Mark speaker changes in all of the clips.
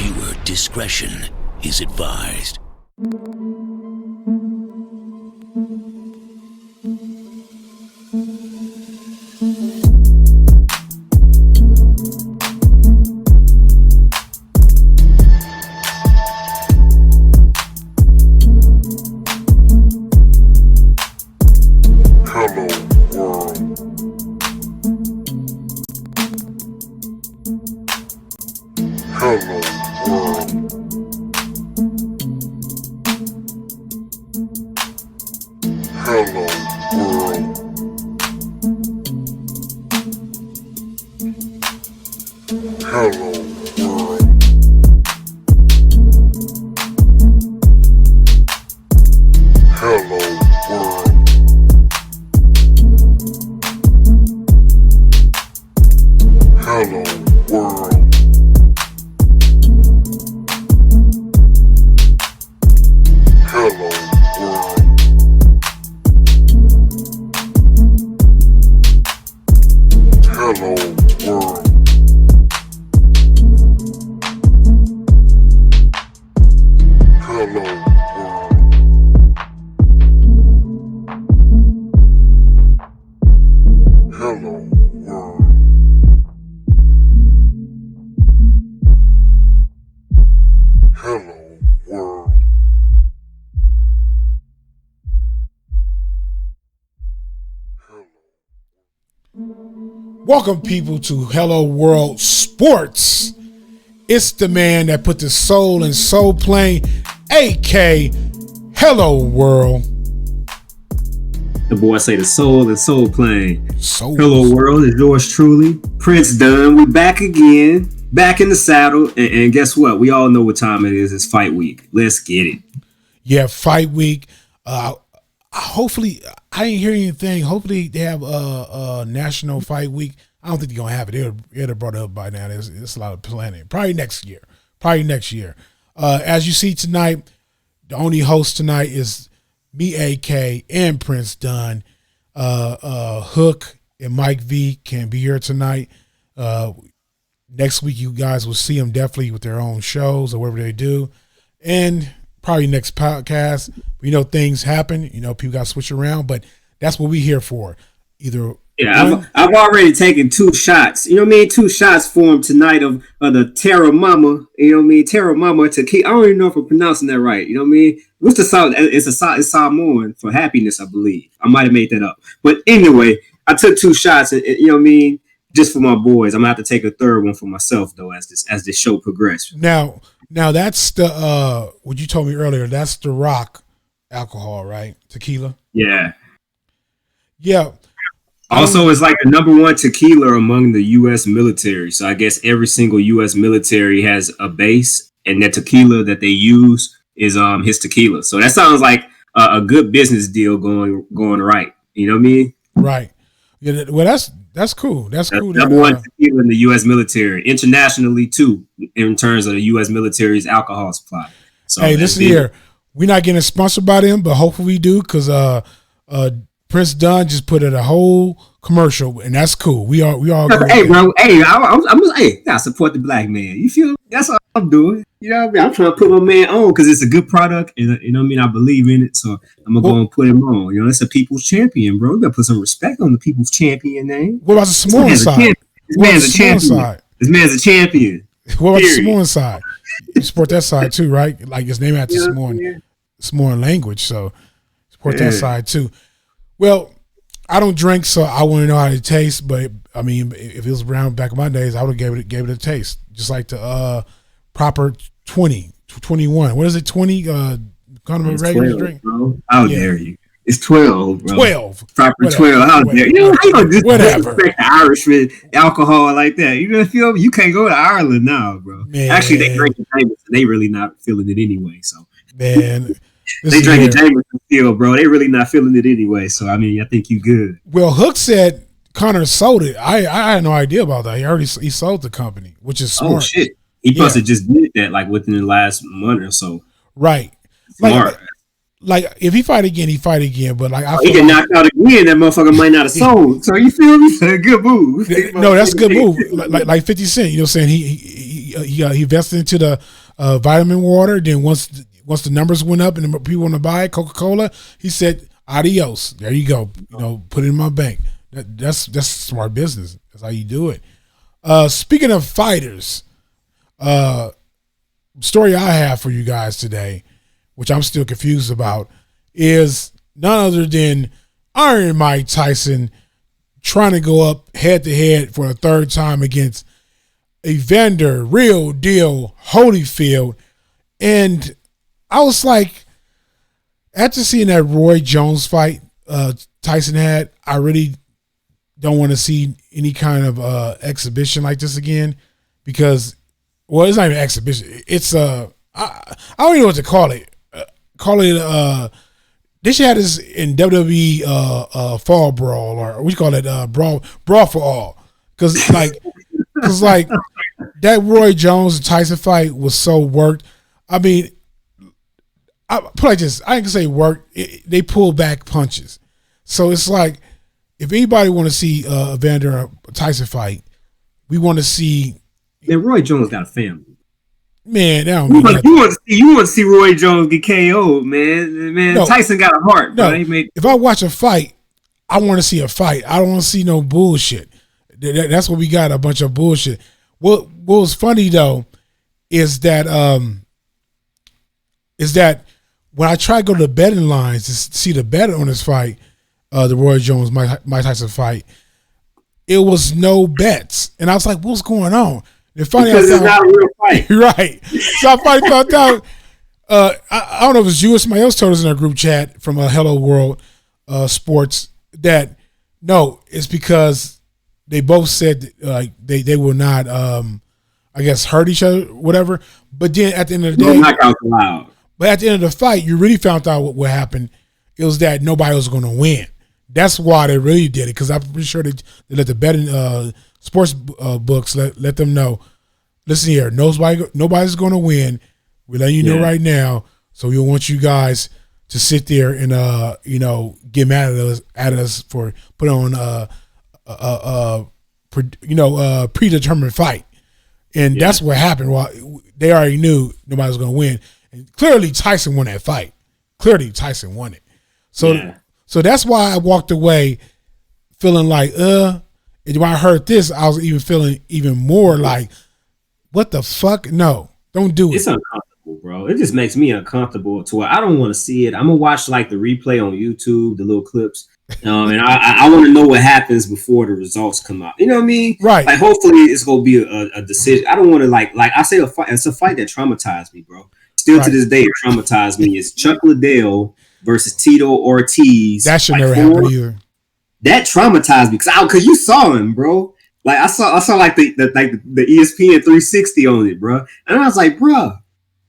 Speaker 1: Viewer discretion is advised.
Speaker 2: Welcome, people, to Hello World Sports. It's the man that put the soul in soul playing, AK Hello World.
Speaker 3: The boy say the soul and soul playing.
Speaker 2: Hello
Speaker 3: World is yours truly, Prince Dunn. We back again, back in the saddle, and guess what? We all know what time it is. It's fight week. Let's get it.
Speaker 2: Yeah, fight week. Hopefully, I didn't hear anything. Hopefully, they have a national fight week. I don't think they're gonna have it. They'd have brought it up by now. There's a lot of planning. Probably next year. As you see tonight, the only host tonight is me, AK, and Prince Dunn. Hook and Mike V can't be here tonight. Next week, you guys will see them definitely with their own shows or whatever they do, and probably next podcast. We know things happen. People got to switch around, but that's what we're here for.
Speaker 3: I've already taken 2 shots. 2 shots for him tonight of the Terra Mama. Terra Mama tequila. I don't even know if I'm pronouncing that right. What's the song? It's Samoan for happiness, I believe. I might have made that up, but anyway, I took 2 shots, and just for my boys. I'm gonna have to take a third one for myself though, as this show progresses.
Speaker 2: Now that's the what you told me earlier. That's the rock alcohol, right? Tequila.
Speaker 3: Yeah.
Speaker 2: Also,
Speaker 3: it's like the #1 tequila among the U.S. military. So I guess every single U.S. military has a base, and that tequila that they use is his tequila. So that sounds like a good business deal going right. You know what I mean?
Speaker 2: Right. Yeah. Well, that's cool. That's cool.
Speaker 3: #1 tequila in the U.S. military, internationally too, in terms of the U.S. military's alcohol supply. So
Speaker 2: hey, listen here. We're not getting sponsored by them, but hopefully we do, because Prince Dunn just put in a whole commercial, and that's cool. We all.
Speaker 3: Hey, bro. Hey, I support the black man. You feel? That's all I'm doing. You know what I mean? I'm trying to put my man on because it's a good product, and I believe in it. So I'm gonna go and put him on. It's a people's champion, bro. You gotta put some respect on the people's champion name.
Speaker 2: What about the Samoan side?
Speaker 3: This man's a champion. This man's a champion.
Speaker 2: What about the Samoan side? You support that side too, right? Like it's named after Samoan language, so support that side too. Well, I don't drink, so I want to know how it tastes. But I mean, if it was around back in my days, I would have gave it a taste, just like the proper 21. What is it? 20? Kind of a regular drink.
Speaker 3: Bro. How dare you? It's 12, bro.
Speaker 2: 12.
Speaker 3: Proper whatever. 12. How dare you? How you gonna disrespect the Irishman alcohol like that? You feel me? You can't go to Ireland now, bro. Man. Actually, they drink the Jameson. They really not feeling it anyway. So
Speaker 2: man.
Speaker 3: They drinking Jameson still, bro. They really not feeling it anyway. So I mean, I think you good.
Speaker 2: Well, Hook said Connor sold it. I had no idea about that. He sold the company, which is smart.
Speaker 3: Oh shit! He must have just did that like within the last month or so.
Speaker 2: Right.
Speaker 3: Smart.
Speaker 2: Like if he fight again, he fight again. But like
Speaker 3: he get knocked out again, that motherfucker might not have sold. So you feel me? Good move.
Speaker 2: No, that's a good move. Like 50 Cent. You know what I'm saying? he invested into the vitamin water. Then once the numbers went up and the people want to buy it, Coca-Cola, he said, "Adios." There you go. Put it in my bank. That's smart business. That's how you do it. Speaking of fighters, story I have for you guys today, which I'm still confused about, is none other than Iron Mike Tyson trying to go up head to head for a third time against Evander Real Deal Holyfield. And I was like, after seeing that Roy Jones fight Tyson had, I really don't want to see any kind of exhibition like this again, because, well, it's not even an exhibition. It's I don't even know what to call it. They should have this in WWE Fall Brawl, or we call it Brawl for All, because that Roy Jones and Tyson fight was so worked. I mean, I put like this. I ain't gonna say worked. They pulled back punches, so it's like, if anybody want to see Evander Tyson fight, we want to see.
Speaker 3: Man, Roy Jones got a family.
Speaker 2: Man, that don't
Speaker 3: you,
Speaker 2: mean
Speaker 3: want to see Roy Jones get KO'd, man. No, Tyson got a heart.
Speaker 2: No, if I watch a fight, I want to see a fight. I don't want to see no bullshit. That's what we got, a bunch of bullshit. What was funny though is that when I try to go to the betting lines to see the bet on this fight, the Roy Jones Mike Tyson fight, it was no bets, and I was like, "What's going on?" And finally, because it's not a real fight, right? So I finally found out. I don't know if it was you or somebody else told us in our group chat from Hello World Sports that no, it's because they both said they will not, I guess, hurt each other, whatever. But then at the end of the day,
Speaker 3: knockouts allowed.
Speaker 2: But at the end of the fight, you really found out what happened. It was that nobody was going to win. That's why they really did it, because I'm pretty sure they let the betting sports books let them know. Listen here, nobody's going to win. We're letting you know right now, so we want you guys to sit there and get mad at us for putting on predetermined fight, and that's what happened. Well, they already knew nobody was going to win, and clearly Tyson won that fight. Clearly Tyson won it. So that's why I walked away feeling like, and when I heard this, I was even feeling even more like, what the fuck? No, don't do it.
Speaker 3: It's uncomfortable, bro. It just makes me uncomfortable to where I don't want to see it. I'm gonna watch like the replay on YouTube, the little clips, and I want to know what happens before the results come out. You know what I mean?
Speaker 2: Right.
Speaker 3: Like, hopefully it's gonna be a decision. I don't want to like I say a fight. It's a fight that traumatized me, bro. Still to this day, it traumatized me. It's Chuck Liddell versus Tito Ortiz.
Speaker 2: That should never happen either.
Speaker 3: That traumatized me because you saw him, bro. Like I saw like the ESPN 360 on it, bro. And I was like, bro,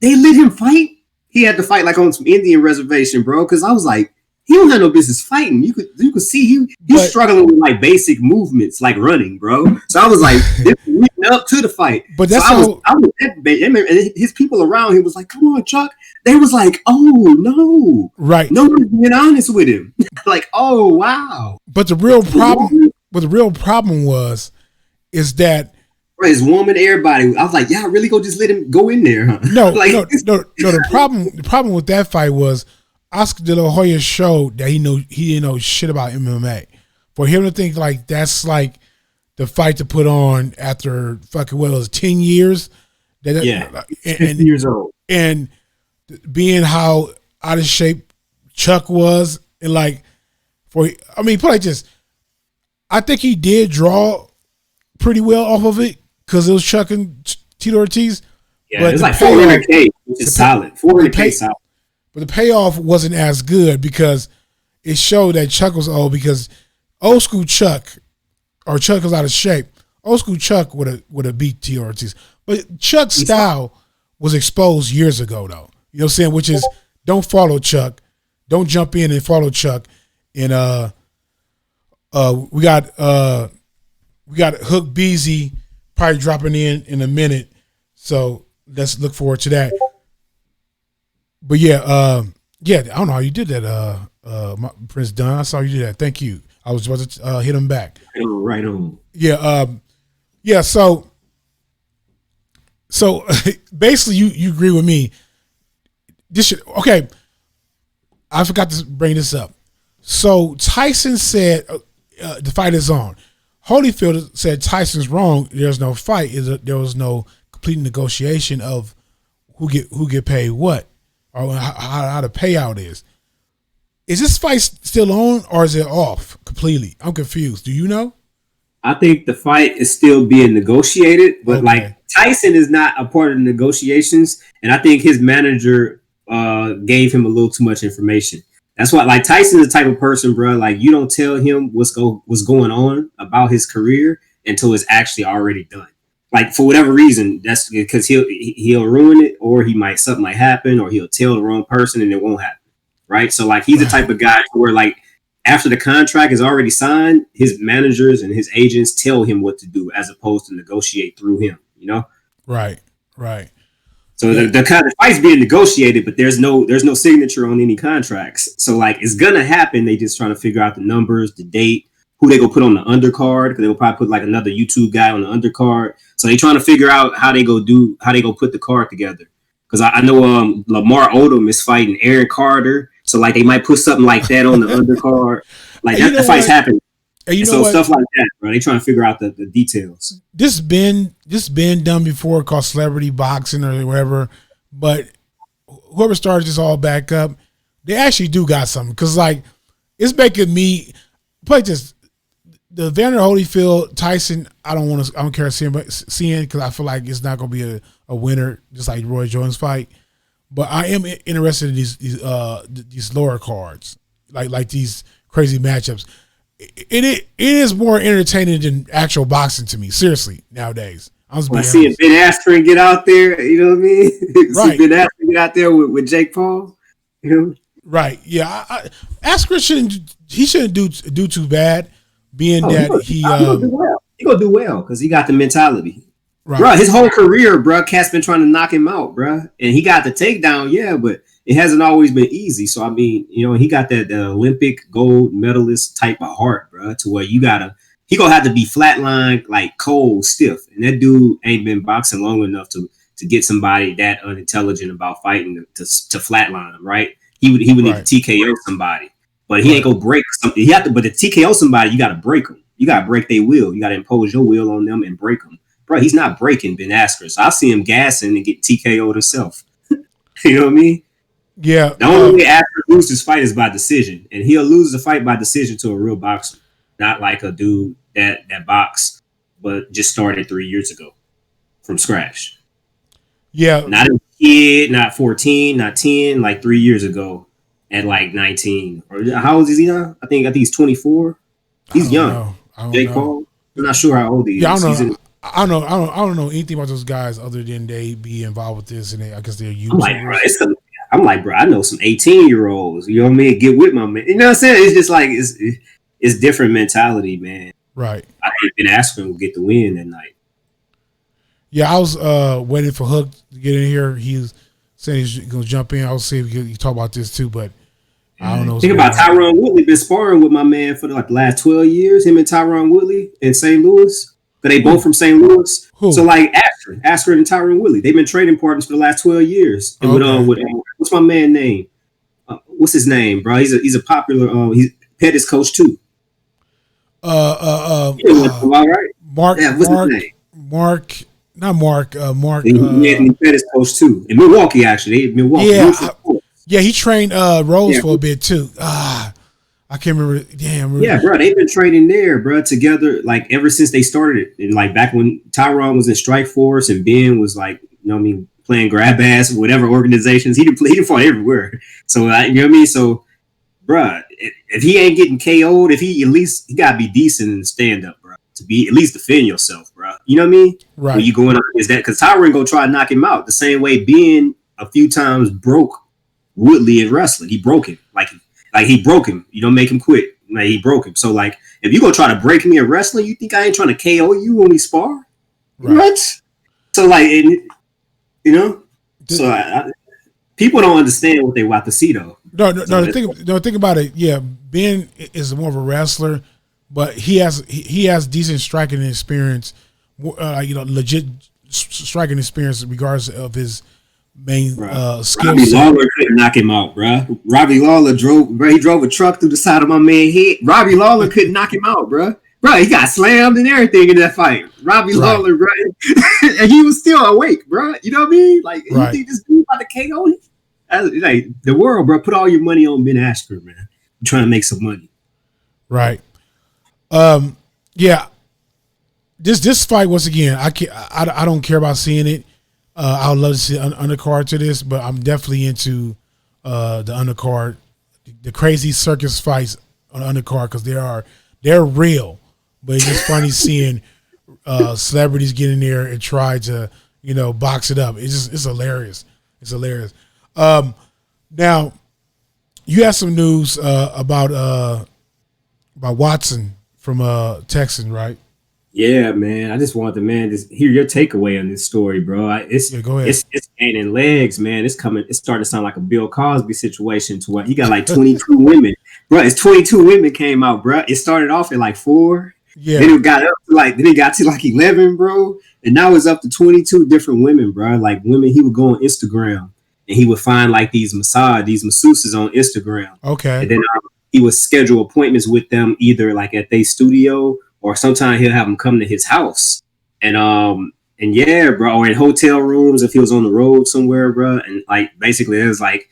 Speaker 3: they let him fight. He had to fight like on some Indian reservation, bro. Because I was like, he don't have no business fighting. You could see he's struggling with like basic movements, like running, bro. So I was like, leading up to the fight.
Speaker 2: But that's
Speaker 3: I was and his people around him was like, come on, Chuck. They was like, oh no,
Speaker 2: right?
Speaker 3: Nobody's being honest with him. Like, oh wow.
Speaker 2: But the real problem is that
Speaker 3: his woman, everybody. I was like, yeah, really go just let him go in there, huh?
Speaker 2: No, like, no. The problem with that fight was Oscar De La Hoya showed that he didn't know shit about MMA. For him to think like that's like the fight to put on after fucking 10 years.
Speaker 3: 50 years old,
Speaker 2: and being how out of shape Chuck was, and like put like this, I think he did draw pretty well off of it because it was Chuck and Tito Ortiz.
Speaker 3: Yeah, but it's like $400K, which is solid. $400K solid.
Speaker 2: But the payoff wasn't as good because it showed that Chuck was old, because old school Chuck, or Chuck was out of shape. Old school Chuck would have beat Tito Ortiz. But Chuck's style was exposed years ago, though. You know what I'm saying? Which is, don't follow Chuck. Don't jump in and follow Chuck. And we got Hook Beasy probably dropping in a minute. So let's look forward to that. But I don't know how you did that, Prince Dunn. I saw you do that. Thank you. I was about to hit him back.
Speaker 3: Right on.
Speaker 2: Yeah. So So basically, you agree with me. This should okay. I forgot to bring this up. So Tyson said the fight is on. Holyfield said Tyson's wrong. There's no fight. There was no complete negotiation of who get paid what or how the payout is. Is this fight still on or is it off completely? I'm confused. Do you know?
Speaker 3: I think the fight is still being negotiated, but like Tyson is not a part of the negotiations, and I think his manager gave him a little too much information. That's why, like, Tyson is the type of person, bro. Like, you don't tell him what's going on about his career until it's actually already done. Like, for whatever reason, that's because he'll ruin it, or something might happen, or he'll tell the wrong person and it won't happen. Right. So, like, he's the type of guy where, like, after the contract is already signed, his managers and his agents tell him what to do as opposed to negotiate through him, you know?
Speaker 2: Right.
Speaker 3: So the kind of fight's being negotiated, but there's no signature on any contracts. So, like, it's going to happen. They just trying to figure out the numbers, the date, who they go put on the undercard, because they'll probably put, like, another YouTube guy on the undercard. So they trying to figure out how they go put the card together. Because I know Lamar Odom is fighting Aaron Carter. So, like, they might put something like that on the undercard. Like, that fight's happening. And so stuff like that, bro. They trying to figure out the details.
Speaker 2: This been done before, called celebrity boxing or whatever. But whoever started this all back up, they actually do got something. Because, like, it's making me play this. The Vander Holyfield Tyson, I don't care seeing because I feel like it's not going to be a winner, just like Roy Jones fight. But I am interested in these lower cards, like these crazy matchups. It is more entertaining than actual boxing to me. Seriously, nowadays. I
Speaker 3: see Ben Askren get out there. You know what I mean? Right. See Ben Askren get out there with Jake Paul. You know?
Speaker 2: Right. Yeah. Askren shouldn't do too bad, being that he gonna do well.
Speaker 3: He gonna do well because he got the mentality.
Speaker 2: Right.
Speaker 3: Bro, his whole career, bro, Cat's been trying to knock him out, bro. And he got the takedown, yeah, but it hasn't always been easy. So, I mean, you know, he got that Olympic gold medalist type of heart, bro, to where he gonna have to be flatlined, like cold, stiff. And that dude ain't been boxing long enough to get somebody that unintelligent about fighting to flatline him, right? He would need to TKO somebody, but he ain't gonna break something. But to TKO somebody, you got to break them. You got to break their will. You got to impose your will on them and break them. Bro, he's not breaking Ben Askren. So I see him gassing and get TKO'd himself. You know what I mean?
Speaker 2: Yeah.
Speaker 3: The only way Askren loses his fight is by decision. And he'll lose the fight by decision to a real boxer. Not like a dude that boxed but just started 3 years ago from scratch.
Speaker 2: Yeah.
Speaker 3: Not a kid, not 14, not 10, like 3 years ago at like 19. Or how old is he now? I think he's 24. He's young. Jake Paul. I'm not sure how old he is.
Speaker 2: Yeah, I don't know anything about those guys other than they be involved with this, and I guess they're YouTubers.
Speaker 3: I'm like, bro, I know some 18-year-olds. You know what I mean? Get with my man. You know what I'm saying? It's just like it's different mentality, man.
Speaker 2: Right.
Speaker 3: I think Ben Askren will get the win that night.
Speaker 2: Yeah, I was waiting for Hook to get in here. He was saying he's gonna jump in. I'll see if he talk about this too, but I don't know.
Speaker 3: Think about Tyron Woodley been sparring with my man for the last 12 years. Him and Tyron Woodley in St. Louis. They both from St. Louis. Who? So like Askren and Tyron Woodley, they've been trading partners for the last 12 years. And with what's my man name? What's his name, bro? He's a popular. He's Pettis coach too.
Speaker 2: All
Speaker 3: right.
Speaker 2: Mark.
Speaker 3: Yeah, what's his name?
Speaker 2: Mark. Not Mark. Mark.
Speaker 3: Anthony Pettis coach too in Milwaukee. Actually,
Speaker 2: Yeah, he trained Rose for a bit too. I can't remember. Damn.
Speaker 3: Yeah, bro, they've been training there, bro, together like ever since they started it. And like back when Tyron was in Strike Force and Ben was like, you know what I mean, playing grab ass, whatever organizations. He fought everywhere. So you know what I mean? So, bro, if he ain't getting KO'd, he gotta be decent in stand up, bro. To be at least defend yourself, bro. You know what I mean?
Speaker 2: Right.
Speaker 3: When you going on is that because Tyron gonna try to knock him out the same way Ben a few times broke Woodley in wrestling. He broke him. Like he broke him. You don't make him quit. Like he broke him. So like if you gonna try to break me in wrestling, you think I ain't trying to KO you when we spar? Right. What? So like you know, so people don't understand what they want to see though.
Speaker 2: No. Think about it. Yeah, Ben is more of a wrestler, but he has decent striking experience. Legit striking experience regardless of his main skill
Speaker 3: Robbie
Speaker 2: set.
Speaker 3: Lawler couldn't knock him out, bro. Robbie Lawler drove a truck through the side of my man's head. Robbie Lawler couldn't knock him out, bro. Bro, he got slammed and everything in that fight. Robbie Lawler, bro, and he was still awake, bro. You know what I mean? Like, you think this dude about to KO him? Like the world, bro. Put all your money on Ben Askren, man. I'm trying to make some money.
Speaker 2: Right. Yeah. This fight once again, I don't care about seeing it. I would love to see an undercard to this, but I'm definitely into the undercard, the crazy circus fights on the undercard because they're real. But it's just funny seeing celebrities get in there and try to box it up. It's hilarious. It's hilarious. Now you have some news about Watson from Texan, right?
Speaker 3: Yeah, man. I just wanted to hear your takeaway on this story, bro.
Speaker 2: Go ahead.
Speaker 3: It's gaining legs, man. It's starting to sound like a Bill Cosby situation to where he got like 22 women. Bro, it's 22 women came out, bro. It started off at like 4.
Speaker 2: Yeah.
Speaker 3: Then it got to like 11, bro. And now it's up to 22 different women, bro. Like women, he would go on Instagram and he would find like these masseuses on Instagram.
Speaker 2: Okay.
Speaker 3: And then he would schedule appointments with them either like at their studio or sometimes he'll have them come to his house. And yeah, bro, or in hotel rooms if he was on the road somewhere, bro. And like basically it was like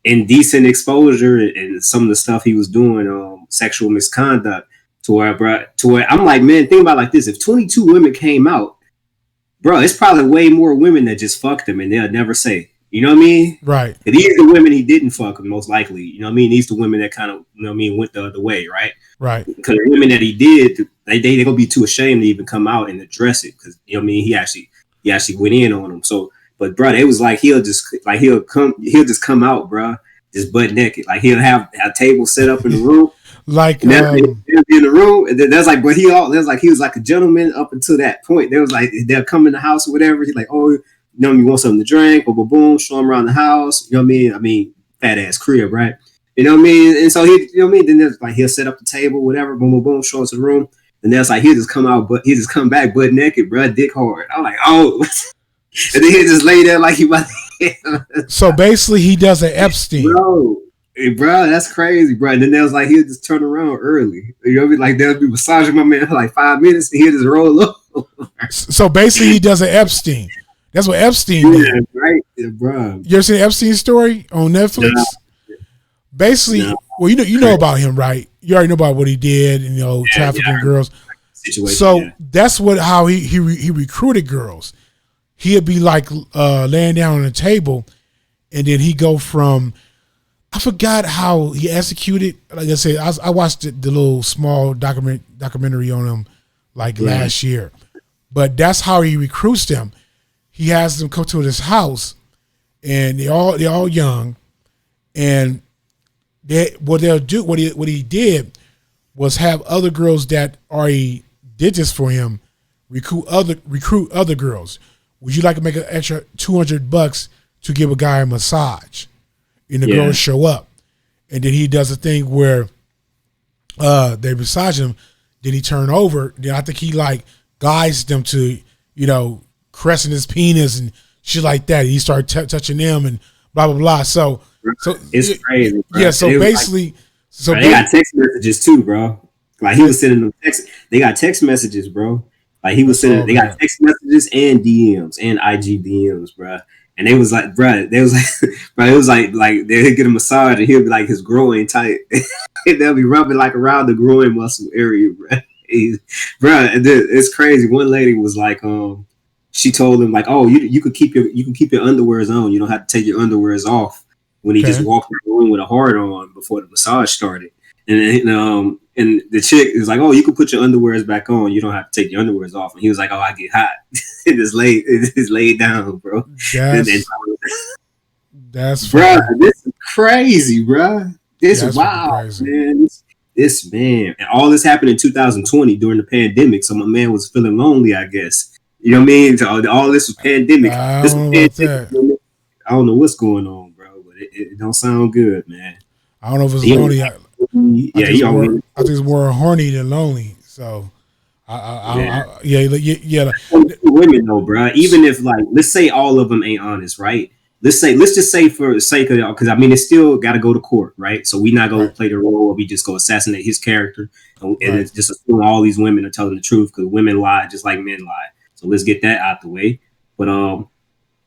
Speaker 3: indecent exposure and some of the stuff he was doing, sexual misconduct to where I'm like, man, think about it like this. If 22 women came out, bro, it's probably way more women that just fucked him and they'll never say. You know what I mean?
Speaker 2: Right.
Speaker 3: And these are the women he didn't fuck, most likely. You know what I mean? These are the women that kind of, went the other way, right?
Speaker 2: Right.
Speaker 3: Because the women that he did, they're gonna be too ashamed to even come out and address it. Because he actually went in on them. So, but bro, it was like he'll just come out, bro, just butt naked. Like he'll have a table set up in the room.
Speaker 2: Like
Speaker 3: he'll be in the room, and then there's like, but he was like a gentleman up until that point. There was like they'll come in the house or whatever. He's like, oh, you want something to drink? Boom, boom, boom. Show him around the house. You know what I mean? I mean, fat ass crib, right? You know what I mean? And so Then there's like he'll set up the table, whatever. Boom, boom, boom. Show us the room, and that's like he'll just come back butt naked, bro, dick hard. I'm like, oh, and then he'll just lay there like he about to.
Speaker 2: So basically, he does an Epstein,
Speaker 3: bro, that's crazy, bro. And then there was like he'll just turn around early. You know what I mean? Like they'll be massaging my man for like 5 minutes, and he'll just roll up.
Speaker 2: So basically, he does an Epstein. That's what Epstein did.
Speaker 3: Right, yeah, bro.
Speaker 2: You ever seen the Epstein story on Netflix? No. Basically, well, you know about him, right? You already know about what he did, and trafficking girls. So that's how he recruited girls. He'd be like laying down on a table, and then he'd go from. I forgot how he executed. Like I said, I watched the little small documentary on him last year, but that's how he recruits them. He has them come to his house, and they're all young, and what he did was have other girls that already did this for him recruit other girls. Would you like to make an extra $200 to give a guy a massage? And the girls show up, and then he does a thing where they massage him. Then he turn over. Then I think he guides them to caressing his penis and shit like that. He started touching them and blah blah blah. So
Speaker 3: it's crazy. Bro.
Speaker 2: Yeah. So basically,
Speaker 3: they got text messages too, bro. Like he was sending them text. They got text messages, bro. Like he was sending. They got text messages and DMs and IG DMs, bro. And they was like, bro. They was like, bro. It was like they'd get a massage and he'll be like his groin tight. And they'll be rubbing around the groin muscle area, bro. Bro, it's crazy. One lady was like, she told him like, oh, you can keep your underwears on. You don't have to take your underwears off when he just walked in the room with a hard on before the massage started. And the chick is like, oh, you can put your underwears back on. You don't have to take your underwears off. And he was like, oh, I get hot. It is laid down, bro.
Speaker 2: That's
Speaker 3: bro. This is crazy, bro. This is wild, man. This man, and all this happened in 2020 during the pandemic. So my man was feeling lonely, I guess. You know what I mean? So all this was pandemic. I don't know what's going on, bro, but it don't sound good, man.
Speaker 2: I don't know if it's lonely. I think it's more horny than lonely. So, yeah.
Speaker 3: women though, bro. Even if like, let's say all of them ain't honest, right? Let's just say for the sake of, because I mean, it's still got to go to court, right? So we not gonna play the role where we just go assassinate his character and it's just assume all these women are telling the truth because women lie just like men lie. So let's get that out the way. But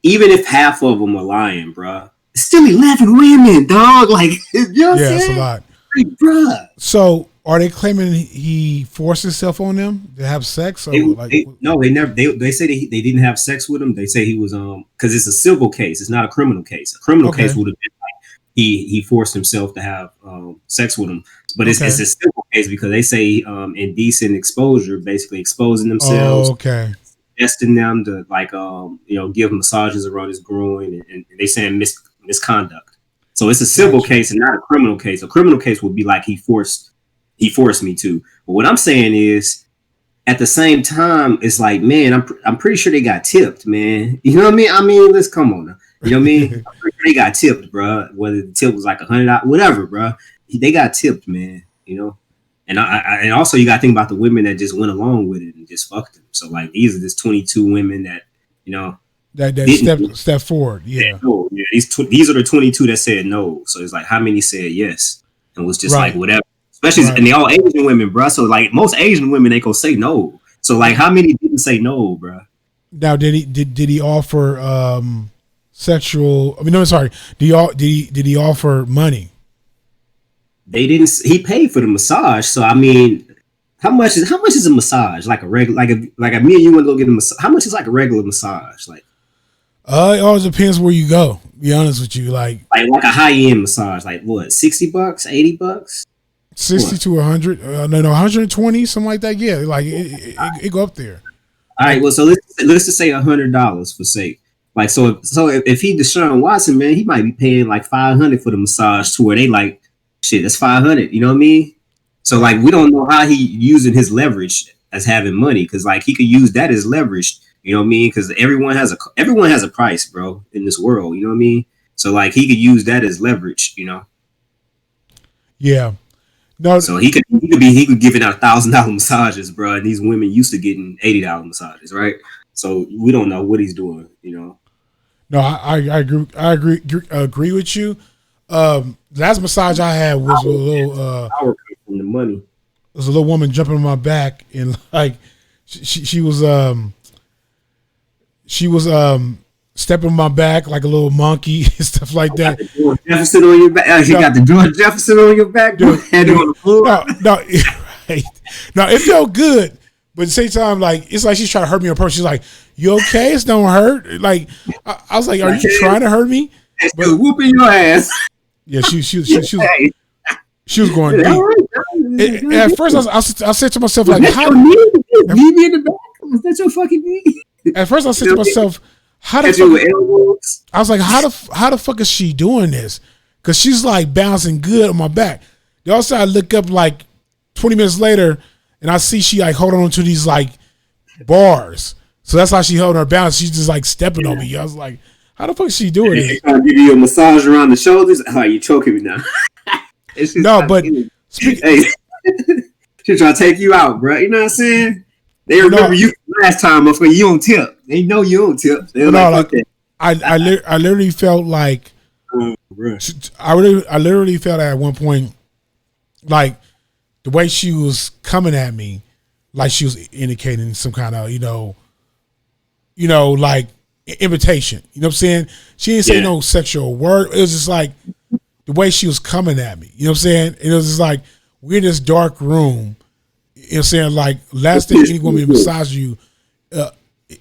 Speaker 3: even if half of them are lying, bro, it's still 11 women, dog. Like, you know what I'm saying?
Speaker 2: That's a lot,
Speaker 3: like, bruh.
Speaker 2: So are they claiming he forced himself on them to have sex? Or
Speaker 3: No, they never. They say they didn't have sex with him. They say he was because it's a civil case. It's not a criminal case. A criminal case would have been like he forced himself to have sex with him. But it's a civil case because they say indecent exposure, basically exposing themselves. Suggesting them to like give massages around his groin and they saying misconduct. So it's a civil case and not a criminal case. A criminal case would be like he forced me to. But what I'm saying is, at the same time, it's like, man, I'm pretty sure they got tipped, man. You know what I mean? I mean, let's come on now. You know what I mean? I'm pretty sure they got tipped, bro. Whether the tip was like $100, whatever, bro. They got tipped, man. You know. And and also you got to think about the women that just went along with it and just fucked him. So like these are just 22 women that
Speaker 2: that step forward. Yeah.
Speaker 3: No, yeah. These are the 22 that said no. So it's like how many said yes and was just like whatever. Especially and they all Asian women, bro. So like most Asian women they go say no. So like how many didn't say no, bro?
Speaker 2: Now did he offer sexual? I mean, no, sorry. Did he offer money?
Speaker 3: They didn't. He paid for the massage, so I mean, how much is a massage? Like a regular, like a me and you want to go get a massage. How much is like a regular massage? Like,
Speaker 2: it always depends where you go. To be honest with you, like
Speaker 3: a high end massage, like what, $60, $80,
Speaker 2: 60 to 100, no, 120, something like that. Yeah, like it go up there.
Speaker 3: All right, well, so let's just say $100 for sake. Like, so if he Deshaun Watson, man, he might be paying like $500 for the massage to where they like. Shit, that's $500. You know what I mean? So like, we don't know how he using his leverage as having money because like he could use that as leverage. You know what I mean? Because everyone has a price, bro, in this world. You know what I mean? So like he could use that as leverage. You know?
Speaker 2: Yeah. No.
Speaker 3: So he could give it out $1,000 massages, bro. And these women used to getting $80 massages, right? So we don't know what he's doing. You know?
Speaker 2: No, I agree. I agree with you. Last massage I had was a little
Speaker 3: from the money.
Speaker 2: Was a little woman jumping on my back and like she was stepping on my back like a little monkey and stuff like that.
Speaker 3: George Jefferson on your back. You got the George Jefferson on your back.
Speaker 2: No, it felt good, but at the same time, like it's like she's trying to hurt me on purpose. She's like, "You okay? It's don't hurt." Like I was like, "Are you trying to hurt me?"
Speaker 3: But whooping your ass.
Speaker 2: Yeah, she was going deep. And at first, I said to myself, like, "How?"
Speaker 3: Leave me in the back. Was that your fucking knee?
Speaker 2: At first, I said to myself, "How the fuck?" I was like, "How the fuck is she doing this?" Because she's like bouncing good on my back. The other side, I look up like 20 minutes later, and I see she like holding on to these like bars. So that's how she holding her balance. She's just like stepping on me. I was like, "How the fuck is she doing this?"
Speaker 3: Trying to give you a massage around the shoulders. Oh, you choking me now?
Speaker 2: No, but
Speaker 3: hey, she's trying to take you out, bro. You know what I'm saying? They remember you last time, motherfucker. You don't tip. They know you don't tip.
Speaker 2: I literally felt like I literally felt at one point like the way she was coming at me, like she was indicating some kind of like invitation. You know what I'm saying? She didn't say no sexual word. It was just like the way she was coming at me. You know what I'm saying? It was just like we're in this dark room. You know what I'm saying? Like last thing any woman massage you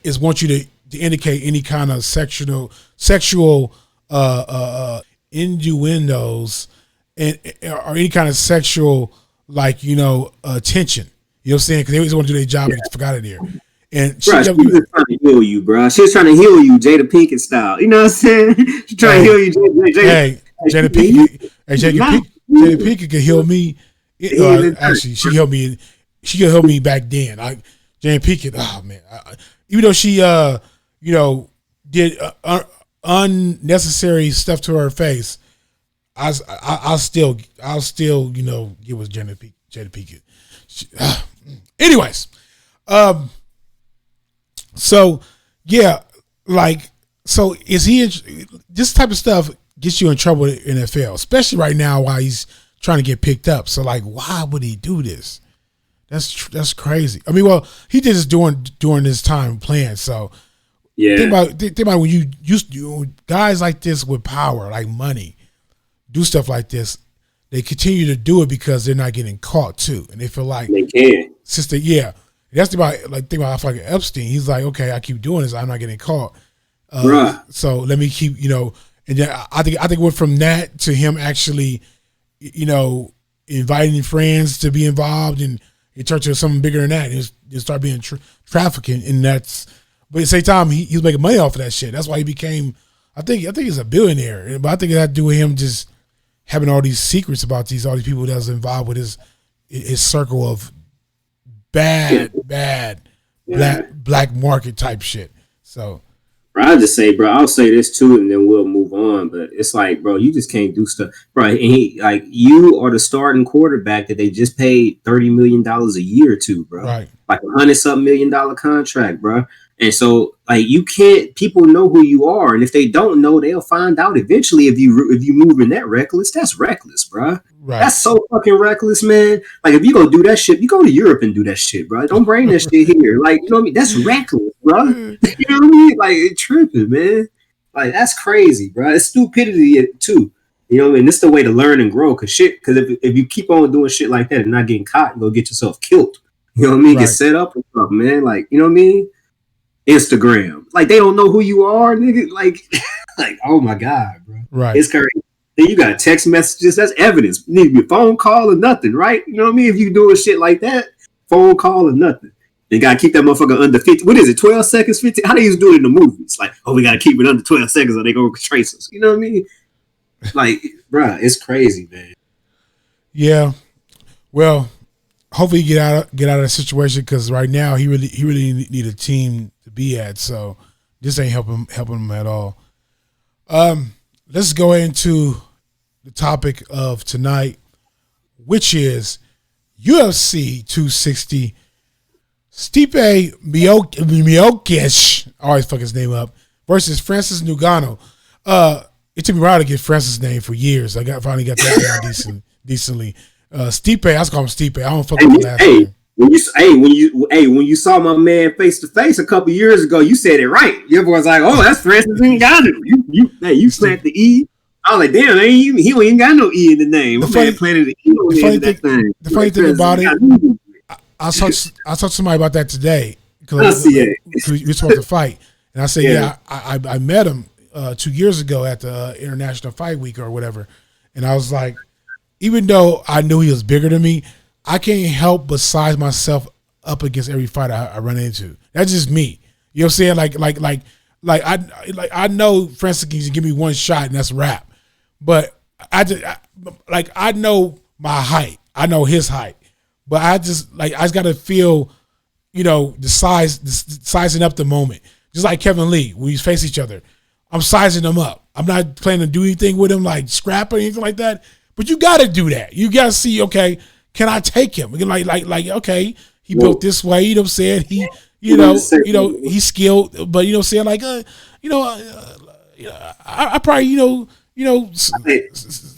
Speaker 2: is want you to indicate any kind of sexual innuendos and or any kind of sexual attention. You know what I'm saying? Because they always want to do their job and get the fuck out of there. And she was trying
Speaker 3: to heal you, bro. She was trying to heal you, Jada Pinkett style. You know what I'm saying? She's trying to heal you,
Speaker 2: Jada Pinkett. Jada Pinkett could heal me. Actually, she helped me. She could help me back then. Jada Pinkett. Oh man, even though she did unnecessary stuff to her face, I'll still get with Jada Pinkett. Anyways, So yeah, like so is he? This type of stuff gets you in trouble in the NFL, especially right now while he's trying to get picked up. So like, why would he do this? That's crazy. I mean, well, he did this during his time playing. So
Speaker 3: Yeah.
Speaker 2: think about when you used to, guys like this with power, like money, do stuff like this. They continue to do it because they're not getting caught too, and they feel like
Speaker 3: They can.
Speaker 2: since they that's about think about like Epstein. He's like, okay, I keep doing this, I'm not getting caught.
Speaker 3: Bruh.
Speaker 2: So let me keep, and then I think it went from that to him actually, inviting friends to be involved, and it turned to something bigger than that. It started being trafficking, and that's. But at the same time, he was making money off of that shit. That's why he became. I think he's a billionaire, but I think it had to do with him just having all these secrets about all these people that was involved with his circle of bad black market type shit. So.
Speaker 3: I'll just say, bro, I'll say this too, and then we'll move on. But it's like, bro, you just can't do stuff, bro. And you are the starting quarterback that they just paid $30 million a year to, bro.
Speaker 2: Right.
Speaker 3: Like $100-something million contract, bro. And so, like, you can't. People know who you are, and if they don't know, they'll find out eventually. If you move in that reckless, that's reckless, bro.
Speaker 2: Right.
Speaker 3: That's so fucking reckless, man. Like, if you gonna do that shit, you go to Europe and do that shit, bro. Don't bring that shit here. Like, you know what I mean? That's reckless, bro. You know what I mean? Like, it's tripping, man. Like, that's crazy, bro. It's stupidity too. You know what I mean? This is the way to learn and grow. Cause if you keep on doing shit like that and not getting caught, you're gonna get yourself killed. You know what I mean?
Speaker 2: Right.
Speaker 3: Get set up and stuff, man. Like, you know what I mean? Instagram. Like, they don't know who you are, nigga. Like, oh my God, bro.
Speaker 2: Right.
Speaker 3: It's crazy. Then you got text messages. That's evidence. You need to be a phone call or nothing, right? You know what I mean? If you doing shit like that, phone call or nothing. They gotta keep that motherfucker under 50. What is it? 12 seconds, 15? How they used to do it in the movies? Like, oh, we gotta keep it under 12 seconds or they gonna trace us. You know what I mean? Like, bruh, it's crazy, man.
Speaker 2: Yeah. Well, hopefully he get out of the situation, because right now he really need a team to be at. So this ain't helping him at all. Let's go into the topic of tonight, which is UFC 260. Stipe Miocic, I always fuck his name up, versus Francis Ngannou. It took me a while to get Francis' name for years. I finally got that down decently. Stipe, I just call him Stipe. I don't fuck with the last name.
Speaker 3: When you saw my man face to face a couple years ago, you said it right. Your boy's like, oh, that's Francis Ngannou. You slapped the E. I was like, damn, he don't even got no E in the name. The funny
Speaker 2: thing about it, I talked to somebody about that today, because we were supposed to fight, and I said, I met him 2 years ago at the International Fight Week or whatever, and I was like, even though I knew he was bigger than me, I can't help but size myself up against every fight I run into. That's just me. You know what I'm saying? I know Francis can give me one shot and that's a wrap. But I know my height. I know his height. But I just gotta feel, the sizing up the moment. Just like Kevin Lee, when we face each other. I'm sizing him up. I'm not planning to do anything with him, like scrap or anything like that. But you gotta do that. You gotta see, okay, can I take him? Okay, he built this way, you know what I'm saying? He he's skilled, but you know what I'm saying? I probably,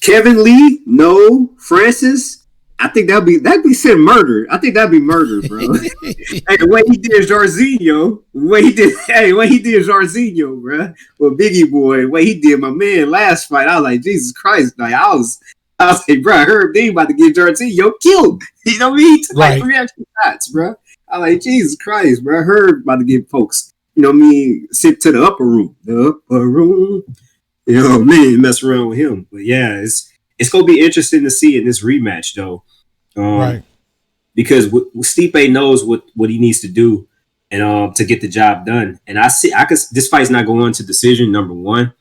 Speaker 3: Kevin Lee, no, Francis. I think that'd be said murder. I think that'd be murder, bro. Hey, the way he did Jairzinho, bro, with Biggie Boy, the way he did my man last fight, I was like, Jesus Christ, like I was like, bro, Herb Dean about to get Jairzinho killed. You know what I mean? He took like 3 extra shots, bro. I was like, Jesus Christ, bro, Herb about to get folks, you know what I mean, sent to the upper room. You know, man, mess around with him. But yeah, it's gonna be interesting to see in this rematch, though,
Speaker 2: right?
Speaker 3: Because Stipe knows what he needs to do, and to get the job done. And this fight's not going to decision. Number one,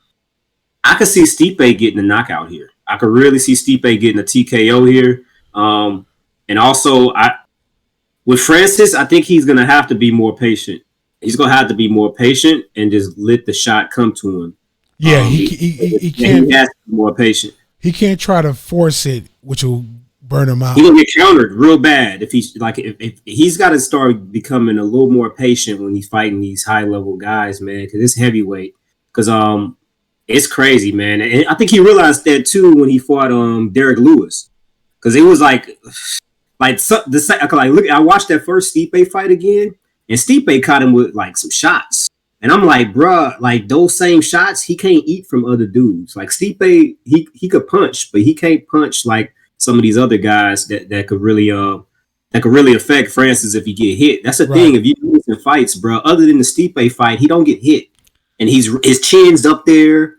Speaker 3: I could see Stipe getting a knockout here. I could really see Stipe getting a TKO here. And also, with Francis, I think he's gonna have to be more patient. He's gonna have to be more patient and just let the shot come to him.
Speaker 2: Yeah, he can't.
Speaker 3: He has to be more patient.
Speaker 2: He can't try to force it, which will burn him out.
Speaker 3: He's gonna get countered real bad if he's like if he's got to start becoming a little more patient when he's fighting these high level guys, man, because it's heavyweight. Because it's crazy, man, and I think he realized that too when he fought Derek Lewis, because it was like look, I watched that first Stipe fight again, and Stipe caught him with like some shots. And I'm like, bruh, like those same shots, he can't eat from other dudes. Like Stipe, he could punch, but he can't punch like some of these other guys that could really affect Francis if he get hit. That's the thing. If you lose in fights, bro, other than the Stipe fight, he don't get hit, and his chin's up there.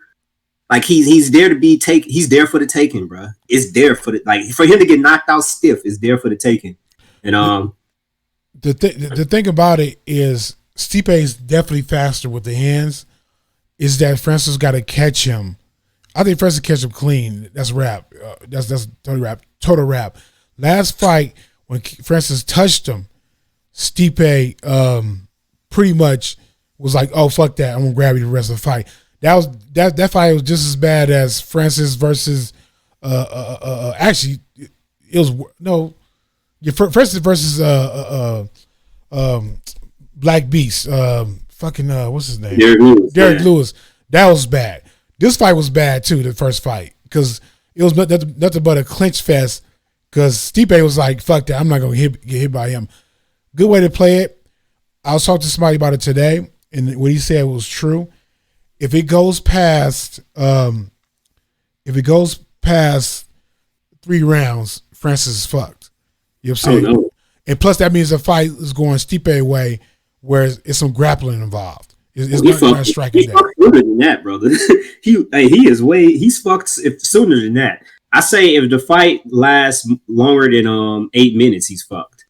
Speaker 3: Like he's there to be taken. He's there for the taking, bro. It's there for for him to get knocked out stiff. It's there for the taking. And
Speaker 2: the thing about it is Stipe is definitely faster with the hands. Is that Francis got to catch him? I think Francis catch him clean. That's rap. That's total rap. Total rap. Last fight when Francis touched him, Stipe pretty much was like, "Oh fuck that! I'm gonna grab you the rest of the fight." That fight was just as bad as Francis versus actually it was Francis versus Black Beast. What's his name? Derek Lewis. That was bad. This fight was bad too. The first fight because it was nothing but a clinch fest. Because Stipe was like, "Fuck that! I'm not gonna get hit by him." Good way to play it. I was talking to somebody about it today, and what he said was true. If it goes past 3 rounds, Francis is fucked. You know what I'm saying? And plus, that means the fight is going Stipe way, where it's some grappling involved. It's not striking.
Speaker 3: He's fucked sooner than that, brother. He's fucked sooner than that. I say if the fight lasts longer than 8 minutes, he's fucked.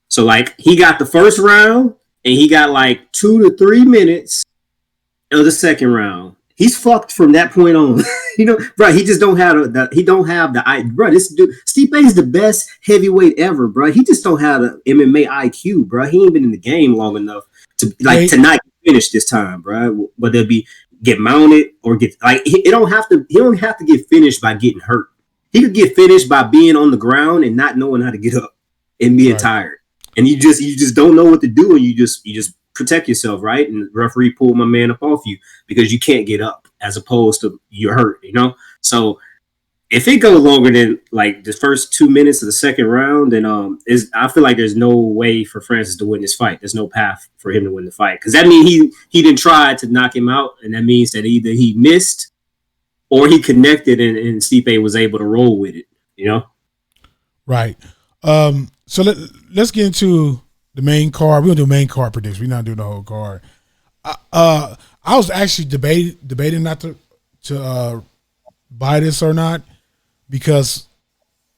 Speaker 3: So like he got the first round, and he got like 2 to 3 minutes of the second round. He's fucked from that point on. Bro, he just don't have bro, this dude Stipe is the best heavyweight ever, bro. He just don't have the MMA IQ, bro. He ain't been in the game long enough to not finish this time, bro. Whether it be get mounted or get he don't have to get finished by getting hurt. He could get finished by being on the ground and not knowing how to get up and being tired. And you just don't know what to do, and you just protect yourself, right? And the referee pulled my man up off you because you can't get up, as opposed to you're hurt, So if it goes longer than like the first 2 minutes of the second round, then I feel like there's no way for Francis to win this fight. There's no path for him to win the fight, because that means he didn't try to knock him out, and that means that either he missed or he connected, and Stipe was able to roll with it.
Speaker 2: Right. So let's get into the main card. We're gonna do main card predictions. We're not doing the whole card. I was actually debating not to buy this or not, because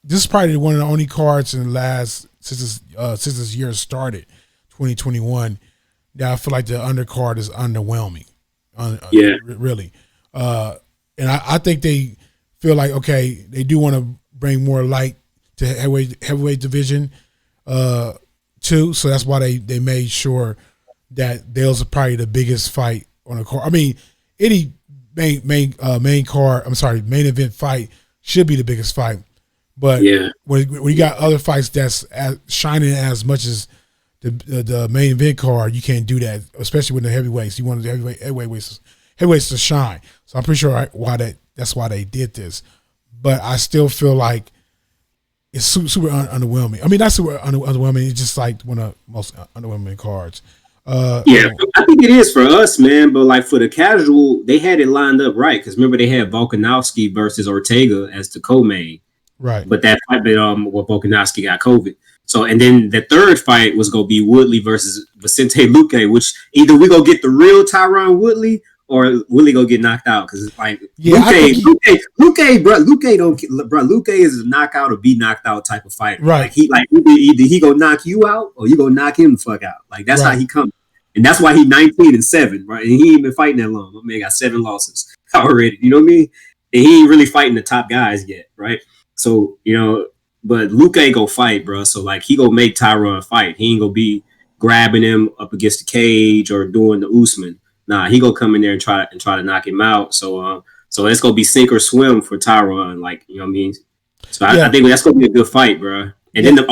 Speaker 2: this is probably one of the only cards in the last since this year started, 2021, that I feel like the undercard is underwhelming. Really. And I think they feel like, okay, they do want to bring more light to heavyweight division too. So that's why they made sure that those are probably the biggest fight on the card. I mean, any main event fight should be the biggest fight. But when you got other fights that's shining as much as the main event card, you can't do that, especially with the heavyweights. You want the heavyweights to shine. So I'm pretty sure that's why they did this. But I still feel like it's super underwhelming. I mean, not super underwhelming. It's just like one of the most underwhelming cards.
Speaker 3: I think it is for us, man. But like for the casual, they had it lined up right, because remember they had Volkanovski versus Ortega as the co-main.
Speaker 2: Right.
Speaker 3: But that fight, Volkanovski got COVID. So, and then the third fight was going to be Woodley versus Vicente Luque, which either we go get the real Tyron Woodley or Woodley go get knocked out, because it's like Luque is a knockout or be knocked out type of fighter.
Speaker 2: Right.
Speaker 3: Like either he gonna knock you out or you gonna knock him the fuck out. Like that's how he comes, and that's why he's 19-7, right? And he ain't been fighting that long. My man got 7 losses already. You know what I mean? And he ain't really fighting the top guys yet, right? So but Luque go fight, bro. So like he gonna make Tyron fight. He ain't gonna be grabbing him up against the cage or doing the Usman. Nah, he gonna come in there and try to knock him out. So it's gonna be sink or swim for Tyron. Like, you know what I mean? So I think that's gonna be a good fight, bro. And then the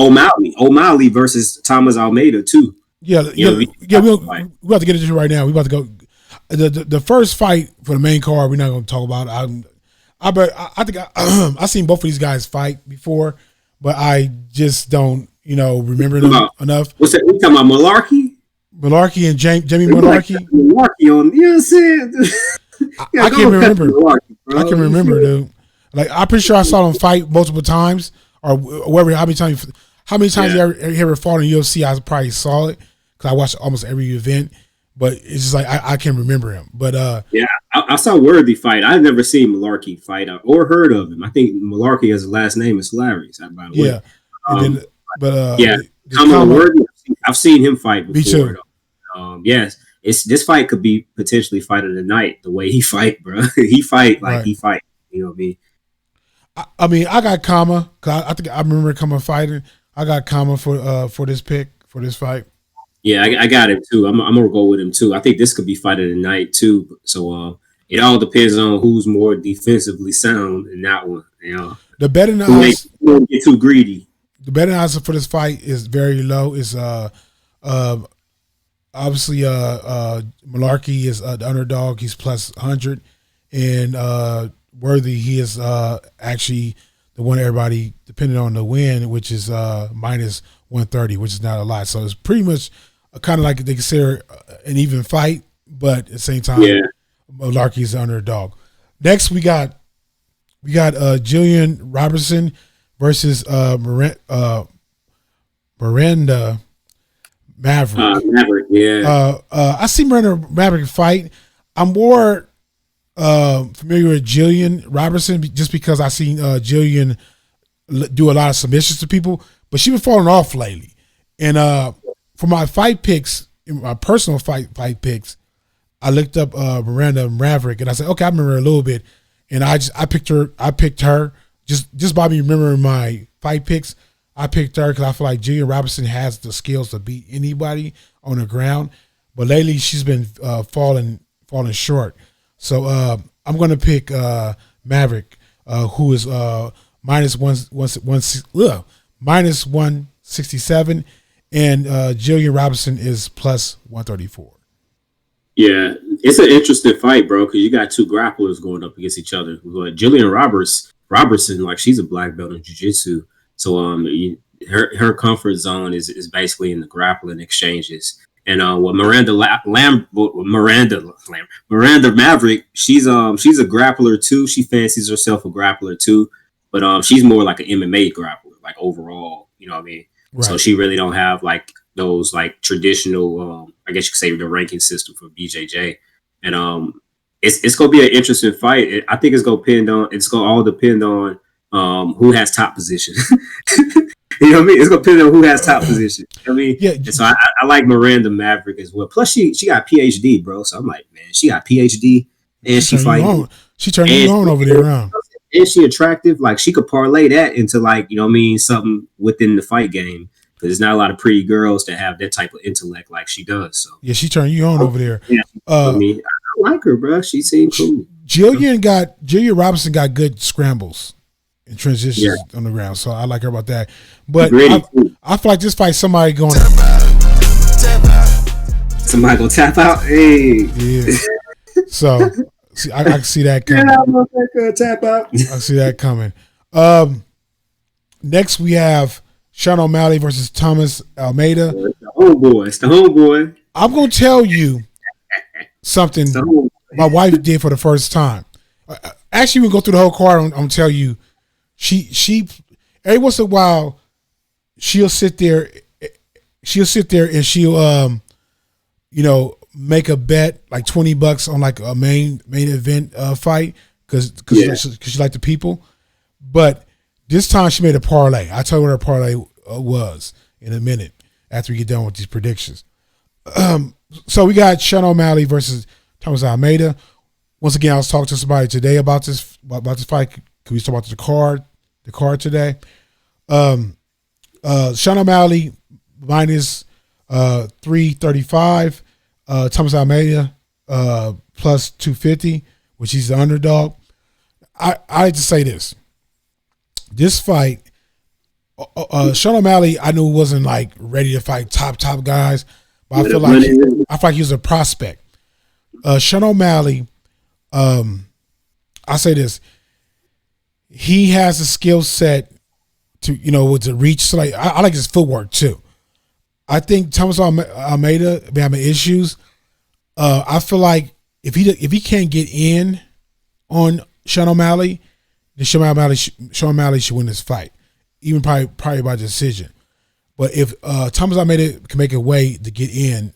Speaker 3: O'Malley versus Thomas Almeida too.
Speaker 2: We have to get into it right now. We about to go. The first fight for the main card. We're not going to talk about. I think I seen both of these guys fight before, but I just don't remember them enough.
Speaker 3: What's that? We talking about Malarkey?
Speaker 2: Malarkey and Jamie Malarkey.
Speaker 3: Malarkey on, you know what I'm saying?
Speaker 2: I can't remember. I can remember, dude. Like I'm pretty sure I saw them fight multiple times, or whatever. How many times you ever fought in UFC? I probably saw it because I watched almost every event. But it's just like I can remember him. But
Speaker 3: I saw Worthy fight. I've never seen Malarkey fight or heard of him. I think Malarkey, as his last name is Larry. By the way. Tom Worthy. I've seen him fight before. Me too. Yes, this fight could be potentially fight of the night. The way he fight, bro. He fight like he fight. You know what I mean?
Speaker 2: I mean, I got Kama. I think I remember Kama fighting. I got Kama for this fight.
Speaker 3: Yeah, I got him too. I'm gonna go with him too. I think this could be fight of the night too. So it all depends on who's more defensively sound in that one.
Speaker 2: The betting odds
Speaker 3: don't get too greedy.
Speaker 2: The betting odds for this fight is very low. It's obviously Malarkey is the underdog. He's plus 100, and Worthy he is actually the one everybody depending on the win, which is minus 130, which is not a lot. So it's pretty much kind of like they consider an even fight, but at the same time, Malarkey is the underdog. Next, we got Jillian Robertson versus Miranda Maverick. I see Miranda Maverick fight. I'm more familiar with Jillian Robertson just because I seen Jillian do a lot of submissions to people, but she's been falling off lately. And for my fight picks, my personal fight picks, I looked up Miranda Maverick and I said, okay, I remember her a little bit, and I picked her just by me remembering my fight picks. I picked her because I feel like Jillian Robertson has the skills to beat anybody on the ground, but lately she's been falling short. So I'm going to pick Maverick, who is minus 167, and Jillian Robinson is plus 134.
Speaker 3: Yeah, it's an interesting fight, bro, because you got two grapplers going up against each other. Jillian Robertson, like she's a black belt in jiu-jitsu, so her comfort zone is basically in the grappling exchanges. And Miranda Maverick, she's a grappler too. She fancies herself a grappler too, but she's more like an MMA grappler, like overall, you know what I mean? Right. So she really don't have like those like traditional, I guess you could say the ranking system for BJJ. And it's gonna be an interesting fight. I think it's gonna all depend on who has top position. You know what I mean? It's gonna depend on who has top position. You know what I mean? Yeah. And so I like Miranda Maverick as well. Plus she got PhD, bro. So I'm like, man, she got PhD and she fighting.
Speaker 2: She turned you on over there around.
Speaker 3: And she attractive. Like she could parlay that into like, you know what I mean, something within the fight game. Because there's not a lot of pretty girls that have that type of intellect like she does. So
Speaker 2: yeah, she turned you on over there.
Speaker 3: Yeah, I like her, bro. She seemed cool.
Speaker 2: Jillian Robinson got good scrambles and transitions on the ground, so I like her about that. But I feel like this fight, somebody going
Speaker 3: somebody gonna tap out. Hey,
Speaker 2: yeah. So see, I can see that coming.
Speaker 3: Tap out.
Speaker 2: I see that coming. Next we have Sean O'Malley versus Thomas Almeida.
Speaker 3: It's the homeboy.
Speaker 2: I'm gonna tell you something my wife did for the first time. Actually, we go through the whole card. I'm gonna tell you, she every once in a while she'll sit there and she'll make a bet like $20 on like a main event fight because she like the people, but this time she made a parlay. I'll tell you what her parlay was in a minute after we get done with these predictions. So we got Sean O'Malley versus Thomas Almeida. Once again, I was talking to somebody today about this fight. Can we talk about the card today? Sean O'Malley minus 335. Thomas Almeida plus 250, which he's the underdog. I like to say this. this fight, Sean O'Malley, I knew wasn't like ready to fight top guys, but I feel like he was a prospect. Sean O'Malley, I say this, he has a skill set to reach. So like I like his footwork too. I think Thomas Almeida may have issues. I feel like if he can't get in on Sean O'Malley, then Sean O'Malley should win this fight, even probably by decision. But if Thomas Almeida can make a way to get in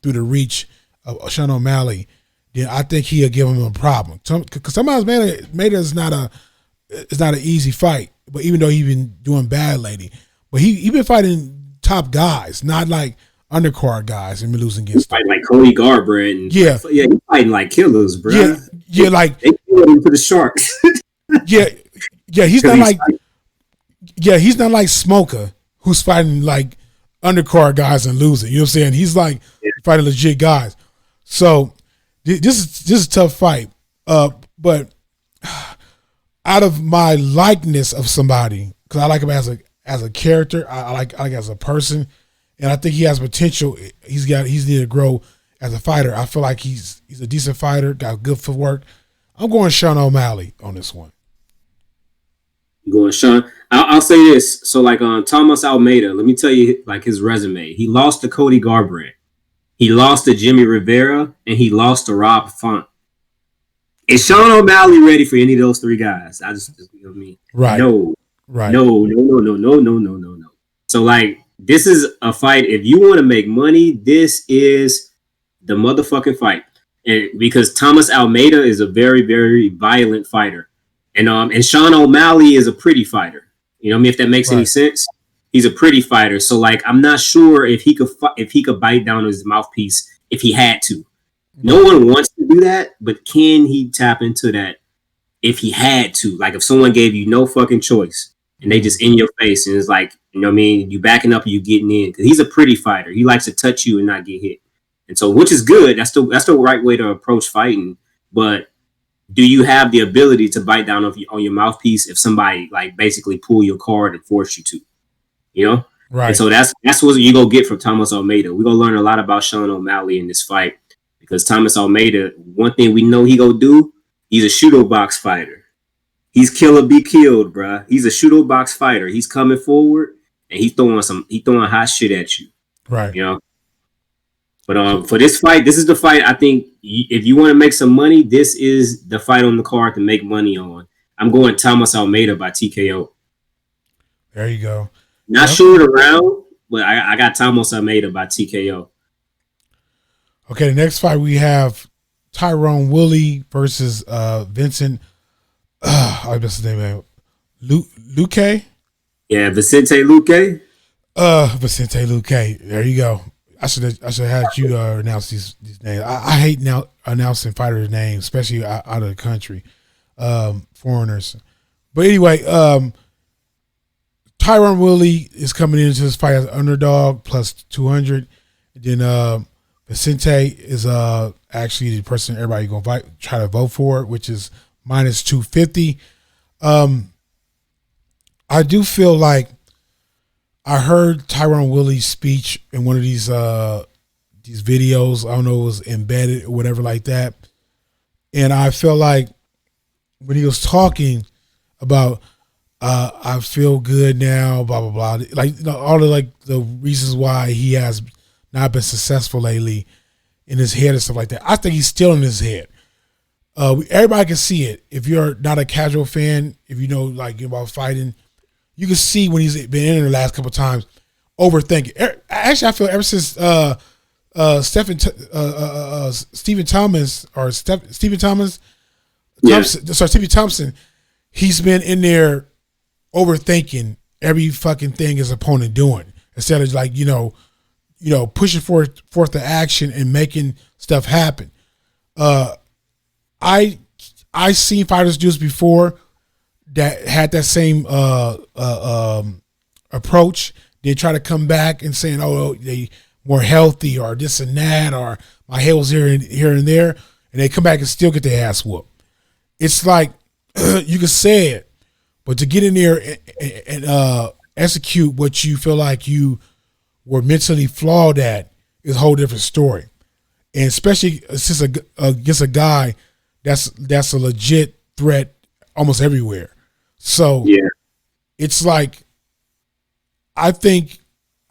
Speaker 2: through the reach of Sean O'Malley, then I think he'll give him a problem. Because Thomas Almeida is not an easy fight. But even though he's been doing bad lately, but he been fighting top guys, not like undercard guys, and been losing against them.
Speaker 3: Fighting like Cody Garbrandt. And he's fighting like killers, bro.
Speaker 2: Yeah, like
Speaker 3: they killed him to the sharks.
Speaker 2: yeah, he's not like Smoker, who's fighting like undercard guys and losing. You know what I'm saying? He's like fighting legit guys. So this is a tough fight. But out of my likeness of somebody, because I like him as a character, I like as a person, and I think he has potential. He's need to grow as a fighter. I feel like he's a decent fighter, got good footwork. I'm going Sean O'Malley on this one.
Speaker 3: You going Sean? I'll say this. So like on Thomas Almeida, let me tell you like his resume. He lost to Cody Garbrandt. He lost to Jimmy Rivera, and he lost to Rob Font. Is Sean O'Malley ready for any of those three guys? I just you know what I mean?
Speaker 2: Right.
Speaker 3: No.
Speaker 2: Right.
Speaker 3: No. So like this is a fight. If you want to make money, this is the motherfucking fight. And because Thomas Almeida is a very, very violent fighter. And Sean O'Malley is a pretty fighter. You know what I mean? If that makes any sense. He's a pretty fighter. So like I'm not sure if he could bite down his mouthpiece if he had to. No one wants to do that, but can he tap into that if he had to? Like if someone gave you no fucking choice and they just in your face and it's like, you know what I mean? You backing up, you getting in. Because he's a pretty fighter. He likes to touch you and not get hit. And so, which is good. That's the right way to approach fighting. But do you have the ability to bite down on your mouthpiece if somebody like basically pull your card and force you to? You know?
Speaker 2: Right.
Speaker 3: And so that's what you go get from Thomas Almeida. We're going to learn a lot about Sean O'Malley in this fight. Because Thomas Almeida, one thing we know he go do, he's a shooto box fighter. He's kill or be killed, bruh. He's a shooto box fighter. He's coming forward and he's throwing hot shit at you.
Speaker 2: Right.
Speaker 3: You know. But for this fight, this is the fight. I think if you want to make some money, this is the fight on the card to make money on. I'm going Thomas Almeida by TKO.
Speaker 2: There you go.
Speaker 3: Not sure the round, but I got Thomas Almeida by TKO.
Speaker 2: Okay, the next fight we have Tyrone Woodley versus Vincent. I missed his name. Luque.
Speaker 3: Yeah, Vicente Luque.
Speaker 2: Vicente Luque. There you go. I should have had you announce these names. I hate now announcing fighters' names, especially out of the country, foreigners. But anyway, Tyrone Woodley is coming into this fight as an underdog plus 200. Then Vicente is actually the person everybody gonna try to vote for, which is minus 250. I do feel like I heard Tyrone Woodley's speech in one of these videos. I don't know, it was embedded or whatever like that. And I feel like when he was talking about I feel good now, blah blah blah, like all the like the reasons why he has not been successful lately in his head and stuff like that. I think he's still in his head. Everybody can see it. If you're not a casual fan, if you know like about fighting, you can see when he's been in the last couple of times overthinking. Actually, I feel ever since Stephen Thompson, he's been in there overthinking every fucking thing his opponent doing instead of like pushing forth the action and making stuff happen. I seen fighters do this before that had that same approach. They try to come back and saying, "Oh, they more healthy or this and that, or my head was here and there," and they come back and still get their ass whooped. It's like you can say it, But to get in there and execute what you feel like you were mentally flawed at is a whole different story. And especially since against a guy that's a legit threat almost everywhere. So
Speaker 3: Yeah.
Speaker 2: it's like I think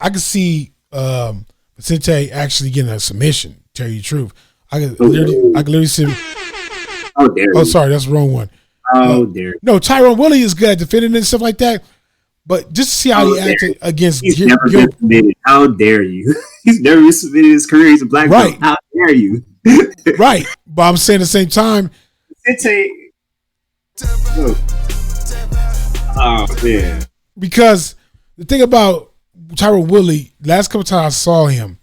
Speaker 2: I could see Vicente actually getting a submission. Tell you the truth, I could literally see.
Speaker 3: How dare
Speaker 2: Oh,
Speaker 3: you?
Speaker 2: sorry, that's the wrong one.
Speaker 3: How dare you?
Speaker 2: No, Tyrone Woodley is good at defending and stuff like that. But just to see how he acted against
Speaker 3: He's never been submitted. How dare you? He's never been submitted in his career. He's a black belt. How dare you?
Speaker 2: Right. But I'm saying at the same time,
Speaker 3: oh man.
Speaker 2: Because the thing about Tyrone Woodley, last couple times I saw him,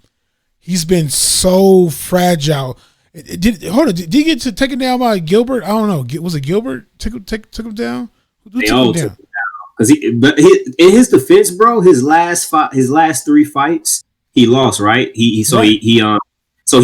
Speaker 2: he's been so fragile. Did he get to take it down by Gilbert? I don't know. Was it Gilbert took him down? Who
Speaker 3: They
Speaker 2: took
Speaker 3: all
Speaker 2: him
Speaker 3: took
Speaker 2: down?
Speaker 3: him down. Because in his defense, bro, his last 3 fights, he lost. Right? So he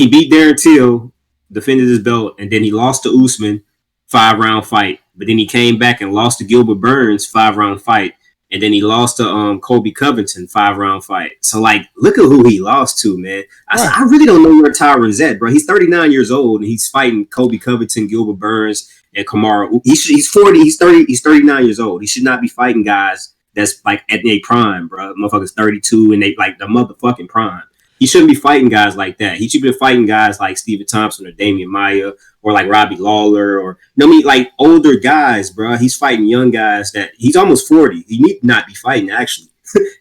Speaker 3: beat Darren Till, defended his belt, and then he lost to Usman, 5-round fight. But then he came back and lost to Gilbert Burns, 5-round fight. And then he lost to Colby Covington, 5-round fight. So, like, look at who he lost to, man. I really don't know where Tyron's at, bro. He's 39 years old, and he's fighting Colby Covington, Gilbert Burns, and Kamaru. He's 40. He's 30. He's 39 years old. He should not be fighting guys that's, like, at their prime, bro. Motherfuckers 32, and they, like, the motherfucking prime. He shouldn't be fighting guys like that. He should be fighting guys like Stephen Thompson or Damian Maia or like Robbie Lawler or like older guys, bro. He's fighting young guys that he's almost 40. He need not be fighting actually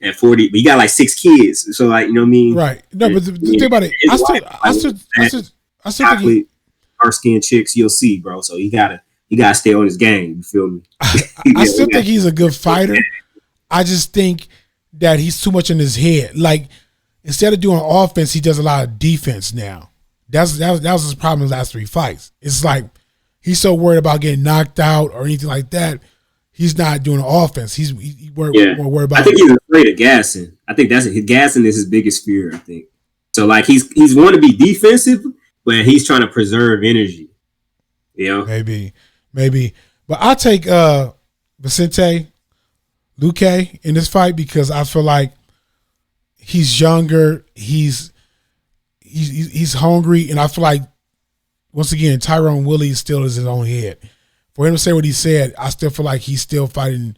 Speaker 3: at 40, but he got like 6 kids. So like, you know what I mean?
Speaker 2: Right. No, but the thing about it, I still think
Speaker 3: dark skinned chicks you'll see, bro. So he gotta stay on his game. You feel me?
Speaker 2: I still think he's a good fighter. I just think that he's too much in his head. Like, instead of doing offense, he does a lot of defense now. That was his problem in the last 3 fights. It's like he's so worried about getting knocked out or anything like that. He's not doing offense. He's more worried about.
Speaker 3: I think he's afraid of gassing. I think gassing is his biggest fear. I think so. Like he's want to be defensive, but he's trying to preserve energy. You know,
Speaker 2: maybe. But I'll take Vicente Luque in this fight because I feel like he's younger. He's hungry, and I feel like once again Tyrone Woodley still is his own head. For him to say what he said, I still feel like he's still fighting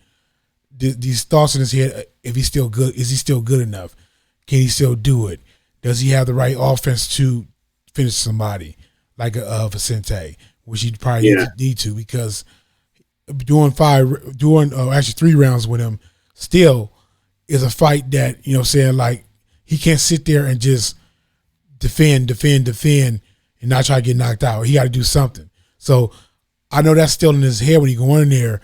Speaker 2: these thoughts in his head. If he's still good, is he still good enough? Can he still do it? Does he have the right offense to finish somebody like Vicente, which he probably need to because doing 3 rounds with him still is a fight that, you know, saying like he can't sit there and just defend and not try to get knocked out. He got to do something. So I know that's still in his head when you go in there,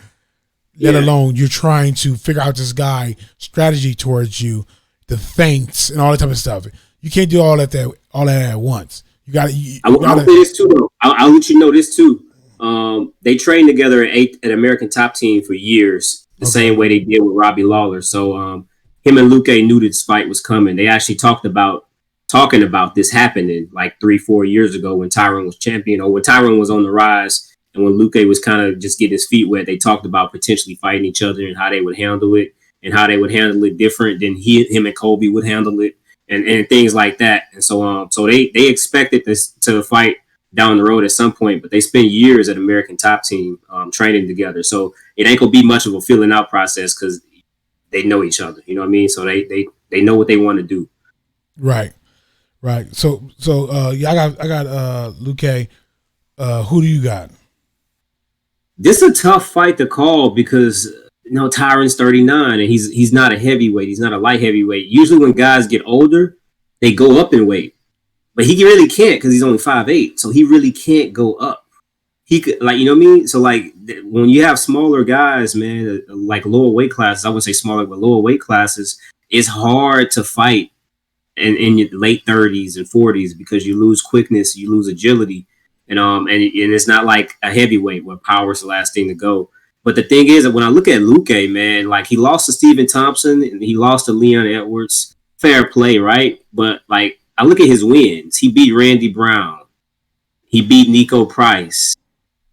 Speaker 2: let alone you're trying to figure out this guy strategy towards you, the feints and all that type of stuff. You can't do all that at once. You got to.
Speaker 3: I'll say this too, though. I'll let you know this too. They trained together at American Top Team for years, the same way they did with Robbie Lawler. So him and Luque knew this fight was coming. They actually talking about this happening like 3-4 years ago when Tyrone was champion or when Tyrone was on the rise. And when Luque was kind of just getting his feet wet, they talked about potentially fighting each other and how they would handle it and how they would handle it different than him and Colby would handle it and things like that. And so they expected this to fight down the road at some point, but they spent years at American Top Team training together. So it ain't gonna be much of a filling out process because they know each other. You know what I mean? So they know what they want to do.
Speaker 2: Right. So I got Luque. Who do you got?
Speaker 3: This is a tough fight to call because Tyron's 39 and he's not a heavyweight. He's not a light heavyweight. Usually when guys get older, they go up in weight, but he really can't because he's only 5'8", so he really can't go up. He could, like, you know what I mean? So like when you have smaller guys, man, like lower weight classes, I would say smaller, but lower weight classes, it's hard to fight in your late 30s and 40s because you lose quickness, you lose agility. And it's not like a heavyweight where power's the last thing to go. But the thing is that when I look at Luque, man, like he lost to Stephen Thompson and he lost to Leon Edwards. Fair play, right? But like I look at his wins. He beat Randy Brown. He beat Nico Price.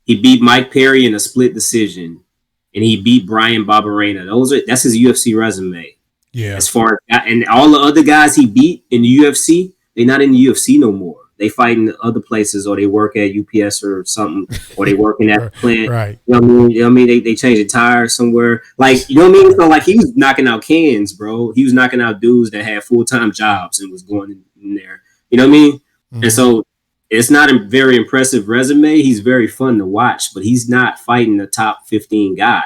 Speaker 3: He beat Mike Perry in a split decision. and he beat Brian Barberena. That's his UFC resume.
Speaker 2: Yeah.
Speaker 3: As far as and all the other guys he beat in the UFC, they're not in the UFC no more. They fight in other places, or they work at UPS or something, or they working at the plant.
Speaker 2: Right.
Speaker 3: You know what I mean? They change a tire somewhere. Like, you know what I mean? So like he was knocking out cans, bro. He was knocking out dudes that had full-time jobs and was going in there. You know what I mean? Mm-hmm. And so it's not a very impressive resume. He's very fun to watch, but he's not fighting the top 15 guy.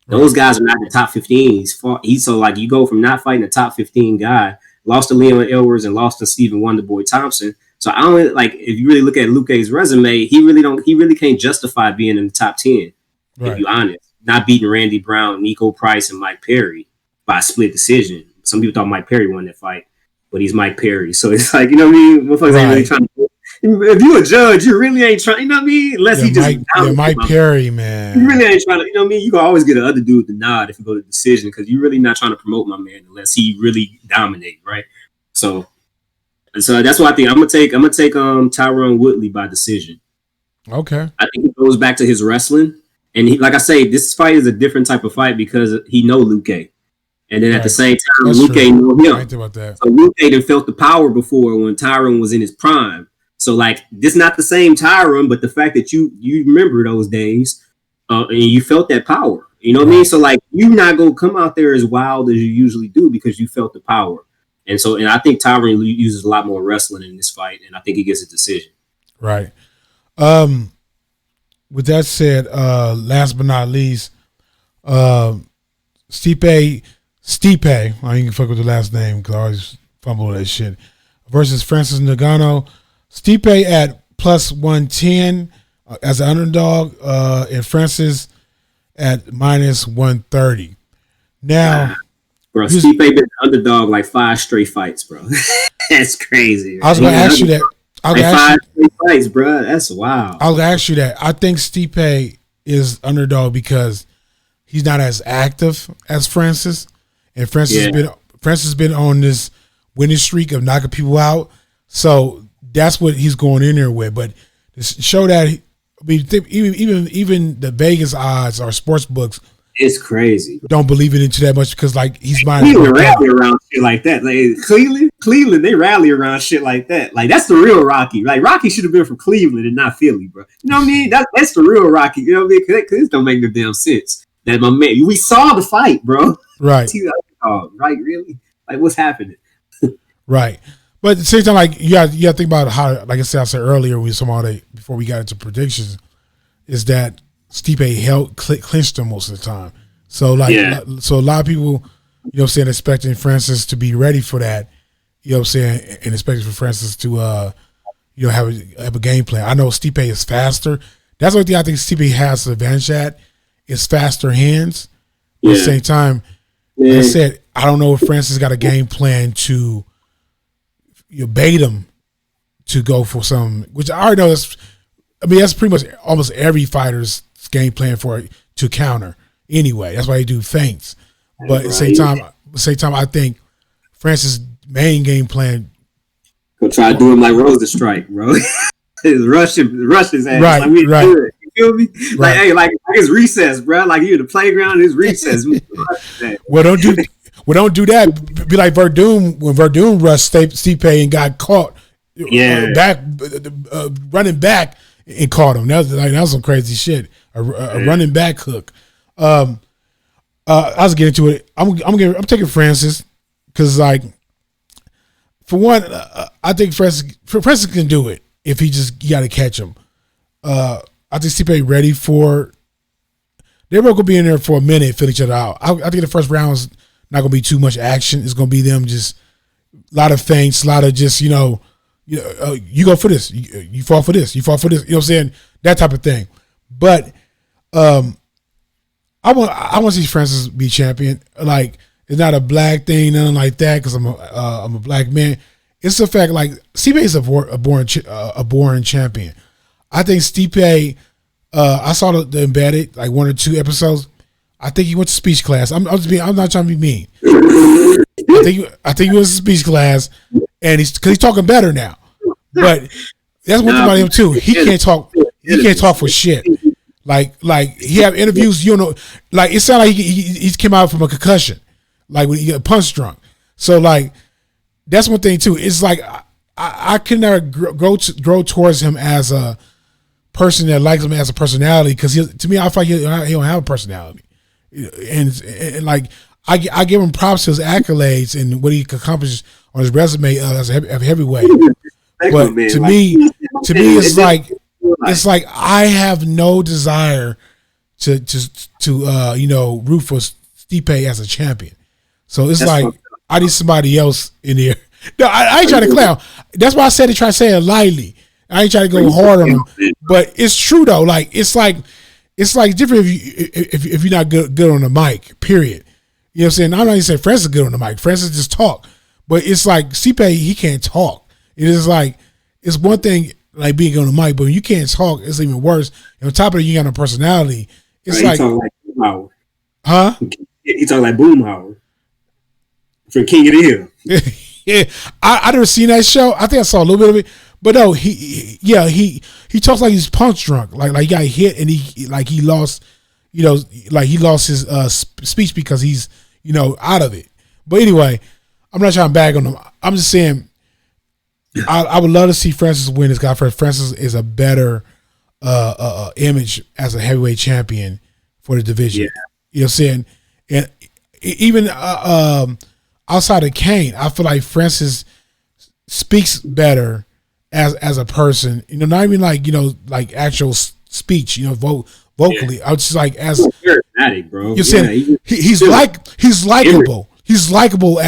Speaker 3: Those guys are not the top 15. He's so like you go from not fighting the top 15 guy, lost to Leon Edwards and lost to Stephen Wonderboy Thompson. So I don't like if you really look at Luque's resume, he really can't justify being in the top 10. Right. If you're honest, not beating Randy Brown, Nico Price, and Mike Perry by a split decision. Some people thought Mike Perry won that fight, but he's Mike Perry. So it's like, you know what I mean? Motherfuckers ain't really trying to. If you a judge, you really ain't trying. You know what I mean? Unless he just
Speaker 2: Mike Perry, man.
Speaker 3: You really ain't trying to. You know what I mean? You can always get the other dude the nod if you go to decision because you're really not trying to promote my man unless he really dominate, right? So that's why I think I'm gonna take Tyron Woodley by decision.
Speaker 2: Okay.
Speaker 3: I think it goes back to his wrestling, and he, like I say, this fight is a different type of fight because he know Luque, and then at the same time, Luque know him.
Speaker 2: I think about that.
Speaker 3: So Luque done felt the power before when Tyron was in his prime. So like this not the same Tyron, but the fact that you remember those days and you felt that power. You know what I mean? So like you not gonna come out there as wild as you usually do because you felt the power. And I think Tyron uses a lot more wrestling in this fight, and I think he gets a decision.
Speaker 2: Right. With that said, last but not least, Stipe, I ain't gonna fuck with the last name because I always fumble that shit, versus Francis Ngannou. Stipe at plus 110 as an underdog, and Francis at minus 130. Now,
Speaker 3: bro, Stipe been an underdog like 5 straight fights, bro. That's crazy.
Speaker 2: Man. I was going to ask you that.
Speaker 3: Like 5 straight fights, bro. That's wild.
Speaker 2: I was going to ask you that. I think Stipe is underdog because he's not as active as Francis, and Francis has been on this winning streak of knocking people out. So that's what he's going in there with. But to show that, even the Vegas odds or sports books,
Speaker 3: it's crazy.
Speaker 2: Don't believe it into that much because like he's buying.
Speaker 3: Cleveland rally around shit like that. Like Cleveland, they rally around shit like that. Like that's the real Rocky. Like Rocky should have been from Cleveland and not Philly, bro. You know what I mean? That's the real Rocky. You know what I mean? Because this don't make no damn sense. That my man, we saw the fight, bro.
Speaker 2: Right.
Speaker 3: Right? Really? Like what's happening?
Speaker 2: Right. But at the same time, like you got to think about how, like I said earlier, before we got into predictions, is that Stipe clinched him most of the time. So so a lot of people, you know what I'm saying, expecting Francis to be ready for that, you know what I'm saying, and expecting for Francis to have a game plan. I know Stipe is faster. That's the only thing I think Stipe has the advantage at is faster hands. At the same time, like I said, I don't know if Francis got a game plan to bait him to go for some, which I already know that's pretty much almost every fighter's game plan to counter anyway. That's why they do feints. But at the same time, I think Francis' main game plan.
Speaker 3: Go try to do him like Rosa Strike, bro. rush his ass.
Speaker 2: Right,
Speaker 3: like we
Speaker 2: right.
Speaker 3: Do it. You feel me?
Speaker 2: Right.
Speaker 3: Like, hey, like his recess, bro. Like you in the playground, his recess.
Speaker 2: Well, don't do that. Be like Verdun when Verdun rushed Stipe and got caught. Running back and caught him. That was some crazy shit. A running back hook. I was getting to it. I'm taking Francis because, like, for one, I think Francis can do it if you got to catch him. I think Stipe ready for. They're both gonna be in there for a minute, fill each other out. I think the first round is not gonna be too much action. It's gonna be them just a lot of feints, a lot of just you go for this, you fall for this, you fall for this. You know what I'm saying? That type of thing. But I want to see Francis be champion. Like it's not a black thing, nothing like that, because I'm a black man. It's the fact like Stipe is a born champion. I think Stipe. I saw the embedded like 1 or 2 episodes. I think he went to speech class. I'm not trying to be mean. I think he went to speech class, and he's talking better now. But that's one thing about him too. He can't talk. He can't talk for shit. Like he have interviews, you know, like it sounded like he came out from a concussion, like when he got punch drunk. So like that's one thing too. It's like I can never grow towards him as a person that likes him as a personality, because to me I feel like he don't have a personality, and like I give him props to his accolades and what he accomplished on his resume as a heavyweight. But to me, it's like I have no desire to root for Stipe as a champion. So it's like I need somebody else in there. No, I ain't trying to clown. That's why I said to try to say it lightly. I ain't trying to go hard on him, but it's true though. Like it's different if you're not good on the mic. Period. You know what I'm saying? I'm not even saying Francis is good on the mic. Francis just talk, but it's like Stipe, he can't talk. It is like it's one thing like being on the mic, but when you can't talk, it's even worse. And on top of it, you got no personality. It's like
Speaker 3: Boomhauer.
Speaker 2: Huh?
Speaker 3: He talk like Boomhauer from King of the Hill.
Speaker 2: Yeah, I never seen that show. I think I saw a little bit of it, but no, he talks like he's punch drunk, like he got hit and he lost, he lost his speech because he's out of it. But anyway, I'm not trying to bag on him. I'm just saying I would love to see Francis win this guy. Francis is a better image as a heavyweight champion for the division.
Speaker 3: Yeah.
Speaker 2: You know what I'm saying? And even outside of Kane, I feel like Francis speaks better as a person. Not even like actual speech. Vocally. Yeah. I was just like as
Speaker 3: charismatic, bro.
Speaker 2: You're saying he's likable. He's likable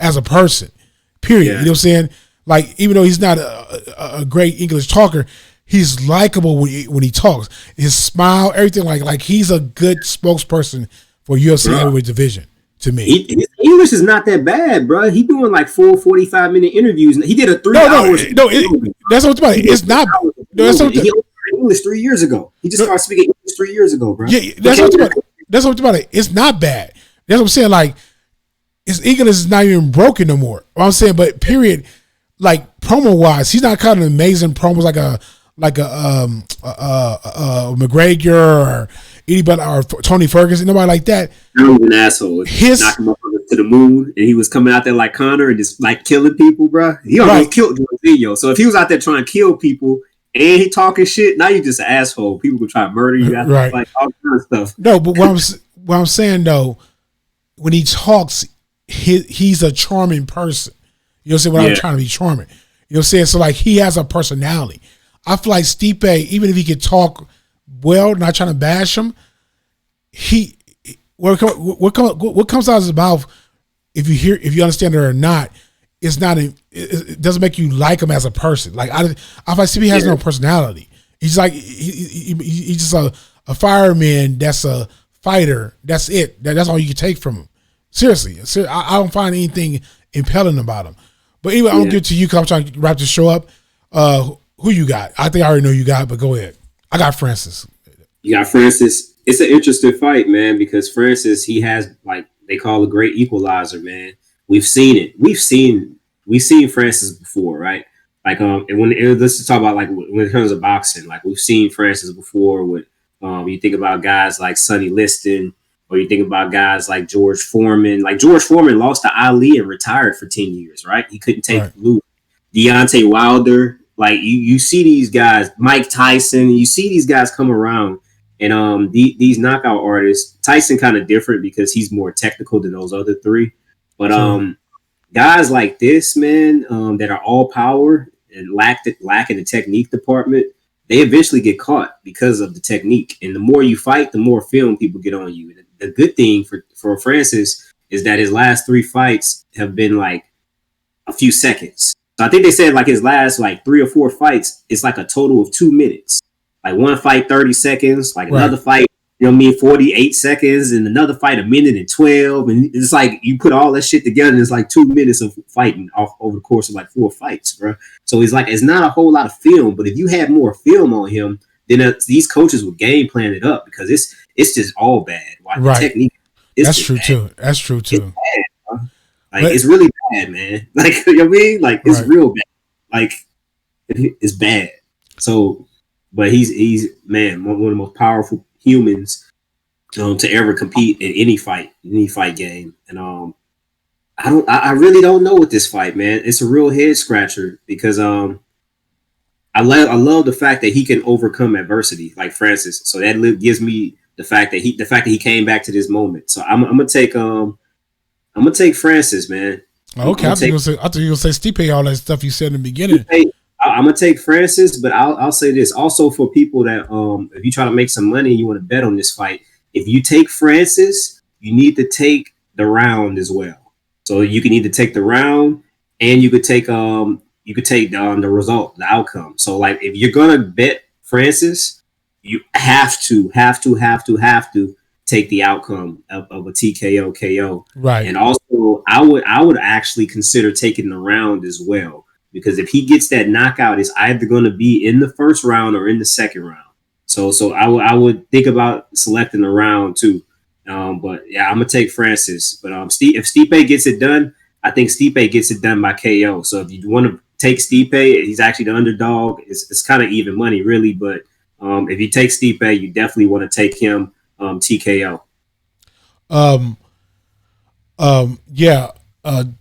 Speaker 2: as a person. Period. Yeah. You know what I'm saying? Like even though he's not a great English talker, he's likable when he talks. His smile, everything like he's a good spokesperson for UFC heavyweight division. To me,
Speaker 3: his English is not that bad, bro. He doing like 45-minute interviews. He did a 3 hours.
Speaker 2: No, that's what I'm talking about. It's not.
Speaker 3: He learned English 3 years ago. He just started speaking English 3 years ago, bro.
Speaker 2: Yeah, that's what I'm talking about. That's what I'm talking about. It's not bad. That's what I'm saying. Like his English is not even broken no more. What I'm saying, but period. Like promo wise, he's not kind of amazing promos like a McGregor or anybody or Tony Ferguson, nobody like that.
Speaker 3: He was an asshole. Knocked him up to the moon, and he was coming out there like Conor and just like killing people, bro. He almost killed Jorginho. So if he was out there trying to kill people and he talking shit, now you're just an asshole. People could try to murder you after like all kind of stuff.
Speaker 2: No, but what I'm saying though, when he talks, he's a charming person. You know what I'm saying? I'm trying to be charming. You know what I'm saying? So like he has a personality. I feel like Stipe, even if he could talk well, not trying to bash him, what comes out of his mouth, if you understand it or not, it's not. It doesn't make you like him as a person. Like I feel like Stipe has no personality. He's like he's just a fireman. That's a fighter. That's it. That's all you can take from him. Seriously, I don't find anything impelling about him. But anyway, I'm gonna give it to you because I'm trying to wrap this show up. Who you got? I think I already know you got, but go ahead. I got Francis.
Speaker 3: You got Francis. It's an interesting fight, man, because Francis, he has like they call a great equalizer, man. We've seen it. We've seen Francis before, right? Like and let's talk about like when it comes to boxing, like we've seen Francis before with you think about guys like Sonny Liston, or you think about guys like George Foreman. Like George Foreman lost to Ali and retired for 10 years, right? He couldn't take loose. Deontay Wilder. Like you see these guys, Mike Tyson, you see these guys come around, and these knockout artists. Tyson kind of different because he's more technical than those other three, but guys like this, man, that are all power and lacking the technique department, they eventually get caught because of the technique. And the more you fight, the more film people get on you. And the good thing for Francis is that his last 3 fights have been like a few seconds. So I think they said like his last like 3 or 4 fights, it's like a total of 2 minutes. Like one fight 30 seconds, like another fight, 48 seconds, and another fight 1 minute and 12. And it's like you put all that shit together, and it's like 2 minutes of fighting over the course of like 4 fights, bro. So it's like it's not a whole lot of film, but if you had more film on him, then these coaches would game plan it up because it's just all bad. The technique. That's true too.
Speaker 2: That's true too.
Speaker 3: Like it's really bad, man. Like you know what I mean? Like it's real bad. Like it's bad. So but he's man, one of the most powerful humans to ever compete in any fight game. And I really don't know with this fight, man. It's a real head scratcher because I love the fact that he can overcome adversity like Francis. So that gives me the fact that he came back to this moment. So I'm gonna take Francis, man.
Speaker 2: Okay, I thought you were gonna say Stipe, all that stuff you said in the beginning.
Speaker 3: I'm gonna take Francis, but I'll say this also for people that if you try to make some money and you want to bet on this fight, if you take Francis, you need to take the round as well. So you can either take the round and you could take the result, the outcome. So like if you're gonna bet Francis, you have to take the outcome of a TKO KO.
Speaker 2: Right.
Speaker 3: And also I would actually consider taking the round as well. Because if he gets that knockout, it's either going to be in the first round or in the second round. So I would think about selecting the round too. But yeah, I'm gonna take Francis. But if Stipe gets it done, I think Stipe gets it done by KO. So if you want to take Stipe, he's actually the underdog. It's kind of even money, really. But if you take Stipe, you definitely want to take him TKO.
Speaker 2: Yeah. I'm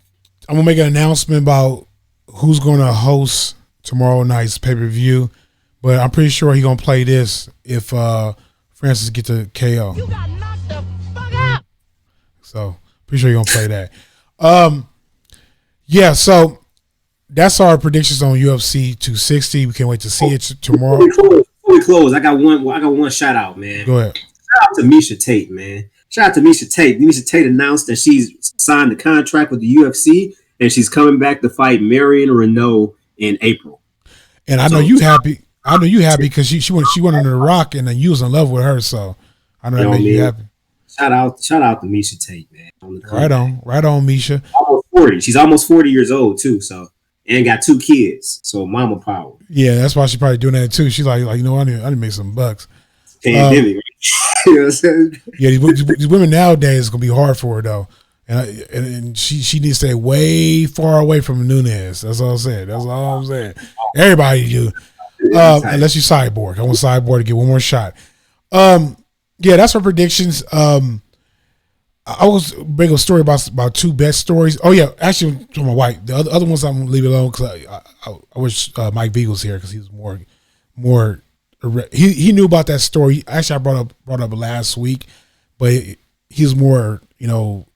Speaker 2: gonna make an announcement about who's going to host tomorrow night's pay-per-view, but I'm pretty sure he's going to play this if Francis gets a KO. You got knocked the fuck out. So pretty sure he's going to play that. Yeah, so that's our predictions on UFC 260. We can't wait to see it tomorrow.
Speaker 3: Before we close, I got one shout out, man.
Speaker 2: Go ahead.
Speaker 3: Shout out to Miesha Tate, man. Shout out to Miesha Tate. Miesha Tate announced that she's signed the contract with the UFC. And she's coming back to fight Marion Renault in April.
Speaker 2: And I know you happy. I know you happy because she went under the rock and then you was in love with her. So I know that made you happy.
Speaker 3: Shout out to Miesha Tate, man.
Speaker 2: Right on, Miesha.
Speaker 3: Almost 40. She's almost 40 years old too. So and got 2 kids. So mama power.
Speaker 2: Yeah, that's why she's probably doing that too. She's like you know, I need to make some bucks.
Speaker 3: Pandemic. You know what I'm saying?
Speaker 2: Yeah, these women nowadays is gonna be hard for her though. And she needs to stay way far away from Nunes. That's all I'm saying. Everybody do. Unless you Cyborg. I want Cyborg to get one more shot. Yeah, that's our predictions. I was bring a story about 2 bet stories. Oh yeah, actually to my wife. The other ones I'm gonna leave it alone because I wish Mike V was here because he was more. He knew about that story. Actually, I brought up last week, but he's more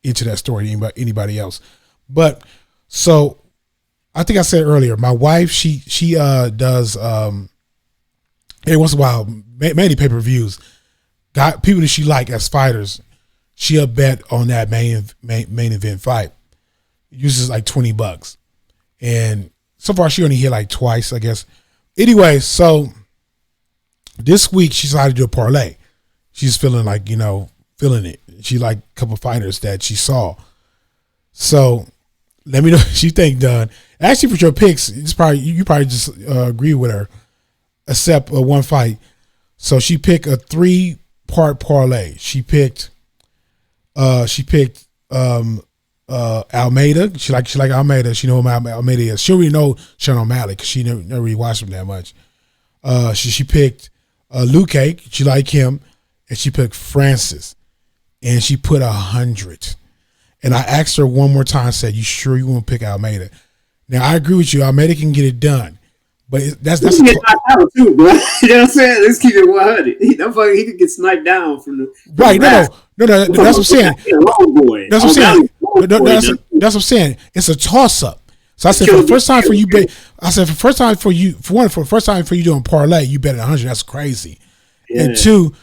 Speaker 2: into that story than anybody else. But so I think I said earlier, my wife she does every once in a while mainly pay-per-views. Got people that she like as fighters. She'll bet on that main event fight. Uses like $20, and so far she only hit like twice, I guess. Anyway, so this week she decided to do a parlay. She's feeling like feeling it. She liked a couple fighters that she saw. So let me know what you think, Don. Actually, for your picks, you probably just agree with her, except one fight. So she picked a 3-part parlay. She picked Almeida. She like Almeida. She know who Almeida is. She don't really know Sean O'Malley because she never really watched him that much. She picked Luque. She like him, and she picked Francis. And she put 100. And I asked her one more time, said, "You sure you want to pick Almeida?" Now I agree with you. Almeida can get it done, but that's
Speaker 3: he can get knocked out too, bro. You know what I'm saying? Let's keep it 100. He could get sniped down from the
Speaker 2: right. No. That's what I'm saying. That's what I'm saying. That's what I'm saying. It's a toss up. So I said for the first time for you, for the first time for you doing parlay, you bet at 100. That's crazy. Yeah. And 2,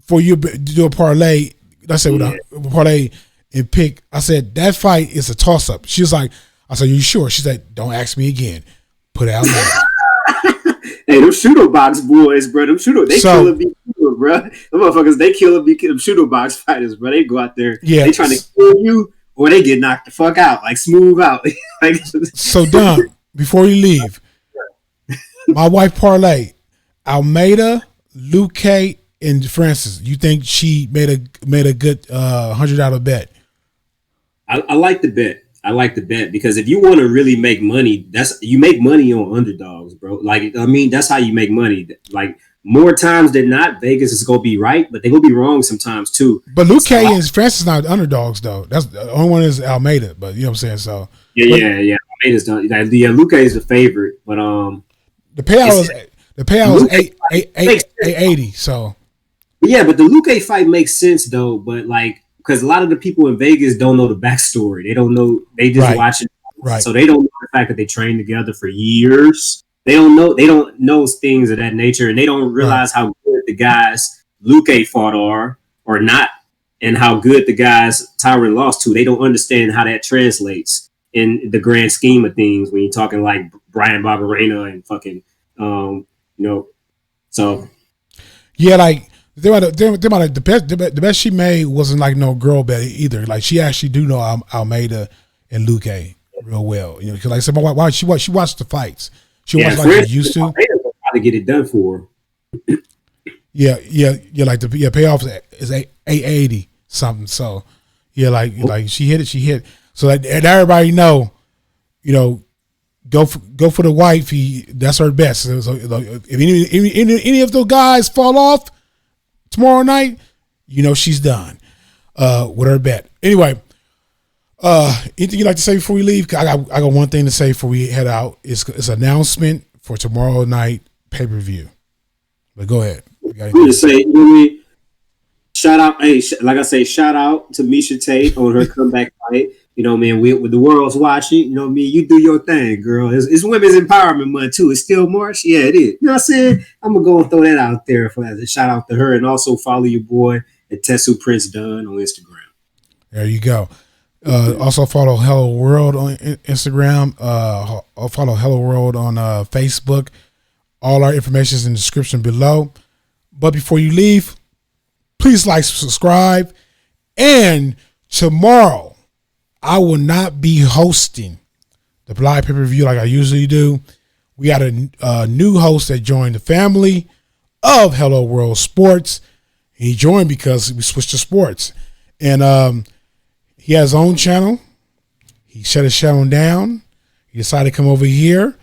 Speaker 2: for you to do a parlay. I said with a parlay and pick. I said that fight is a toss up. She was like, I said, "You sure?" She said, "Don't ask me again. Put it out there."
Speaker 3: Hey, them shooter box boys, bro. Them shooter, they kill a be killer, bro. Them motherfuckers, they kill a be them shooter box fighters, bro. They go out there, they trying to kill you, or they get knocked the fuck out, like smooth out. Like,
Speaker 2: so Don, before you leave, my wife parlay Almeida, Luque, and Francis. You think she made a good $100 bet?
Speaker 3: I like the bet. I like the bet because if you want to really make money, you make money on underdogs, bro. Like, I mean, that's how you make money. Like, more times than not, Vegas is gonna be right, but they're gonna be wrong sometimes too.
Speaker 2: But Luque and Francis not underdogs though. That's the only one is Almeida. But you know what I'm saying. So
Speaker 3: yeah. Almeida's done. Yeah, Luque is the favorite, but
Speaker 2: the payout was 880. So
Speaker 3: yeah, but the Luque fight makes sense though. But like, because a lot of the people in Vegas don't know the backstory. They don't know. They just watch it,
Speaker 2: right?
Speaker 3: So they don't know the fact that they trained together for years. They don't know things of that nature, and they don't realize how good the guys Luque fought are or not, and how good the guys Tyron lost to. They don't understand how that translates in the grand scheme of things when you're talking like Brian Barberena and fucking, so.
Speaker 2: Yeah, like the best she made wasn't like no girl bet either. Like she actually do know Almeida and Luque real well. You know, because like I said, my wife, she watched the fights. She watched like she used to.
Speaker 3: How to get it done for her.
Speaker 2: Yeah. Like the payoff is 880 something. So yeah, like she hit. So that and everybody know, go for the wifey. That's her best. So if any of those guys fall off tomorrow night, she's done with her bet. Anyway, anything you'd like to say before we leave? I got one thing to say before we head out. It's an announcement for tomorrow night pay-per-view. But go ahead.
Speaker 3: I'm going to say, shout out, like I say, shout out to Misha Tate on her comeback fight. With the world's watching, you do your thing, girl. It's Women's Empowerment Month too. It's still March. Yeah, it is. You know what I'm saying? I'm going to go and throw that out there as a shout out to her, and also follow your boy at Tessu Prince Dunn on Instagram.
Speaker 2: There you go. Also follow Hello World on Instagram. Follow Hello World on Facebook. All our information is in the description below. But before you leave, please like, subscribe. And tomorrow, I will not be hosting the live pay-per-view like I usually do. We got a new host that joined the family of Hello World Sports. He joined because we switched to sports. And he has his own channel. He shut his channel down. He decided to come over here.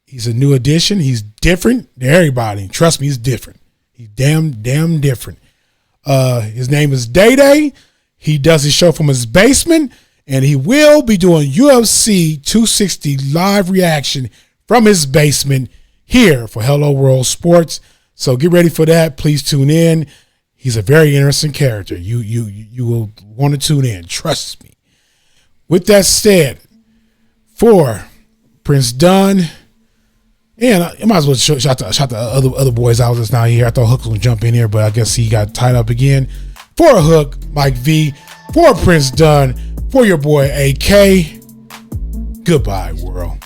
Speaker 2: He's a new addition. He's different than everybody. Trust me, he's different. He's damn different. His name is Day Day. He does his show from his basement, and he will be doing UFC 260 live reaction from his basement here for Hello World Sports. So get ready for that. Please tune in. He's a very interesting character. You will want to tune in. Trust me. With that said, for Prince Dunn, and I might as well shout the other boys out that's not here. I thought Hook would jump in here, but I guess he got tied up again. For Hook, Mike V. For Prince Dunn. For your boy AK. Goodbye, world.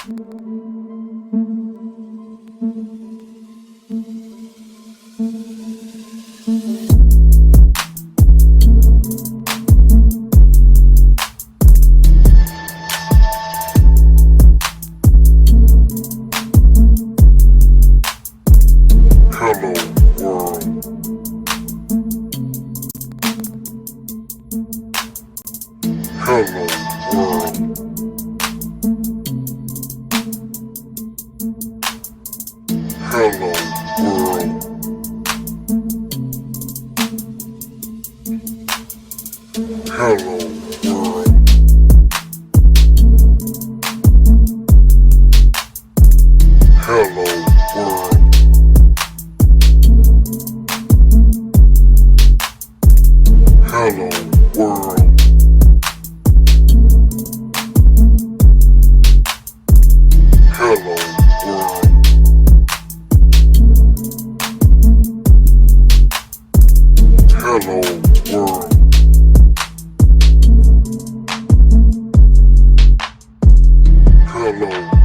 Speaker 4: Hello.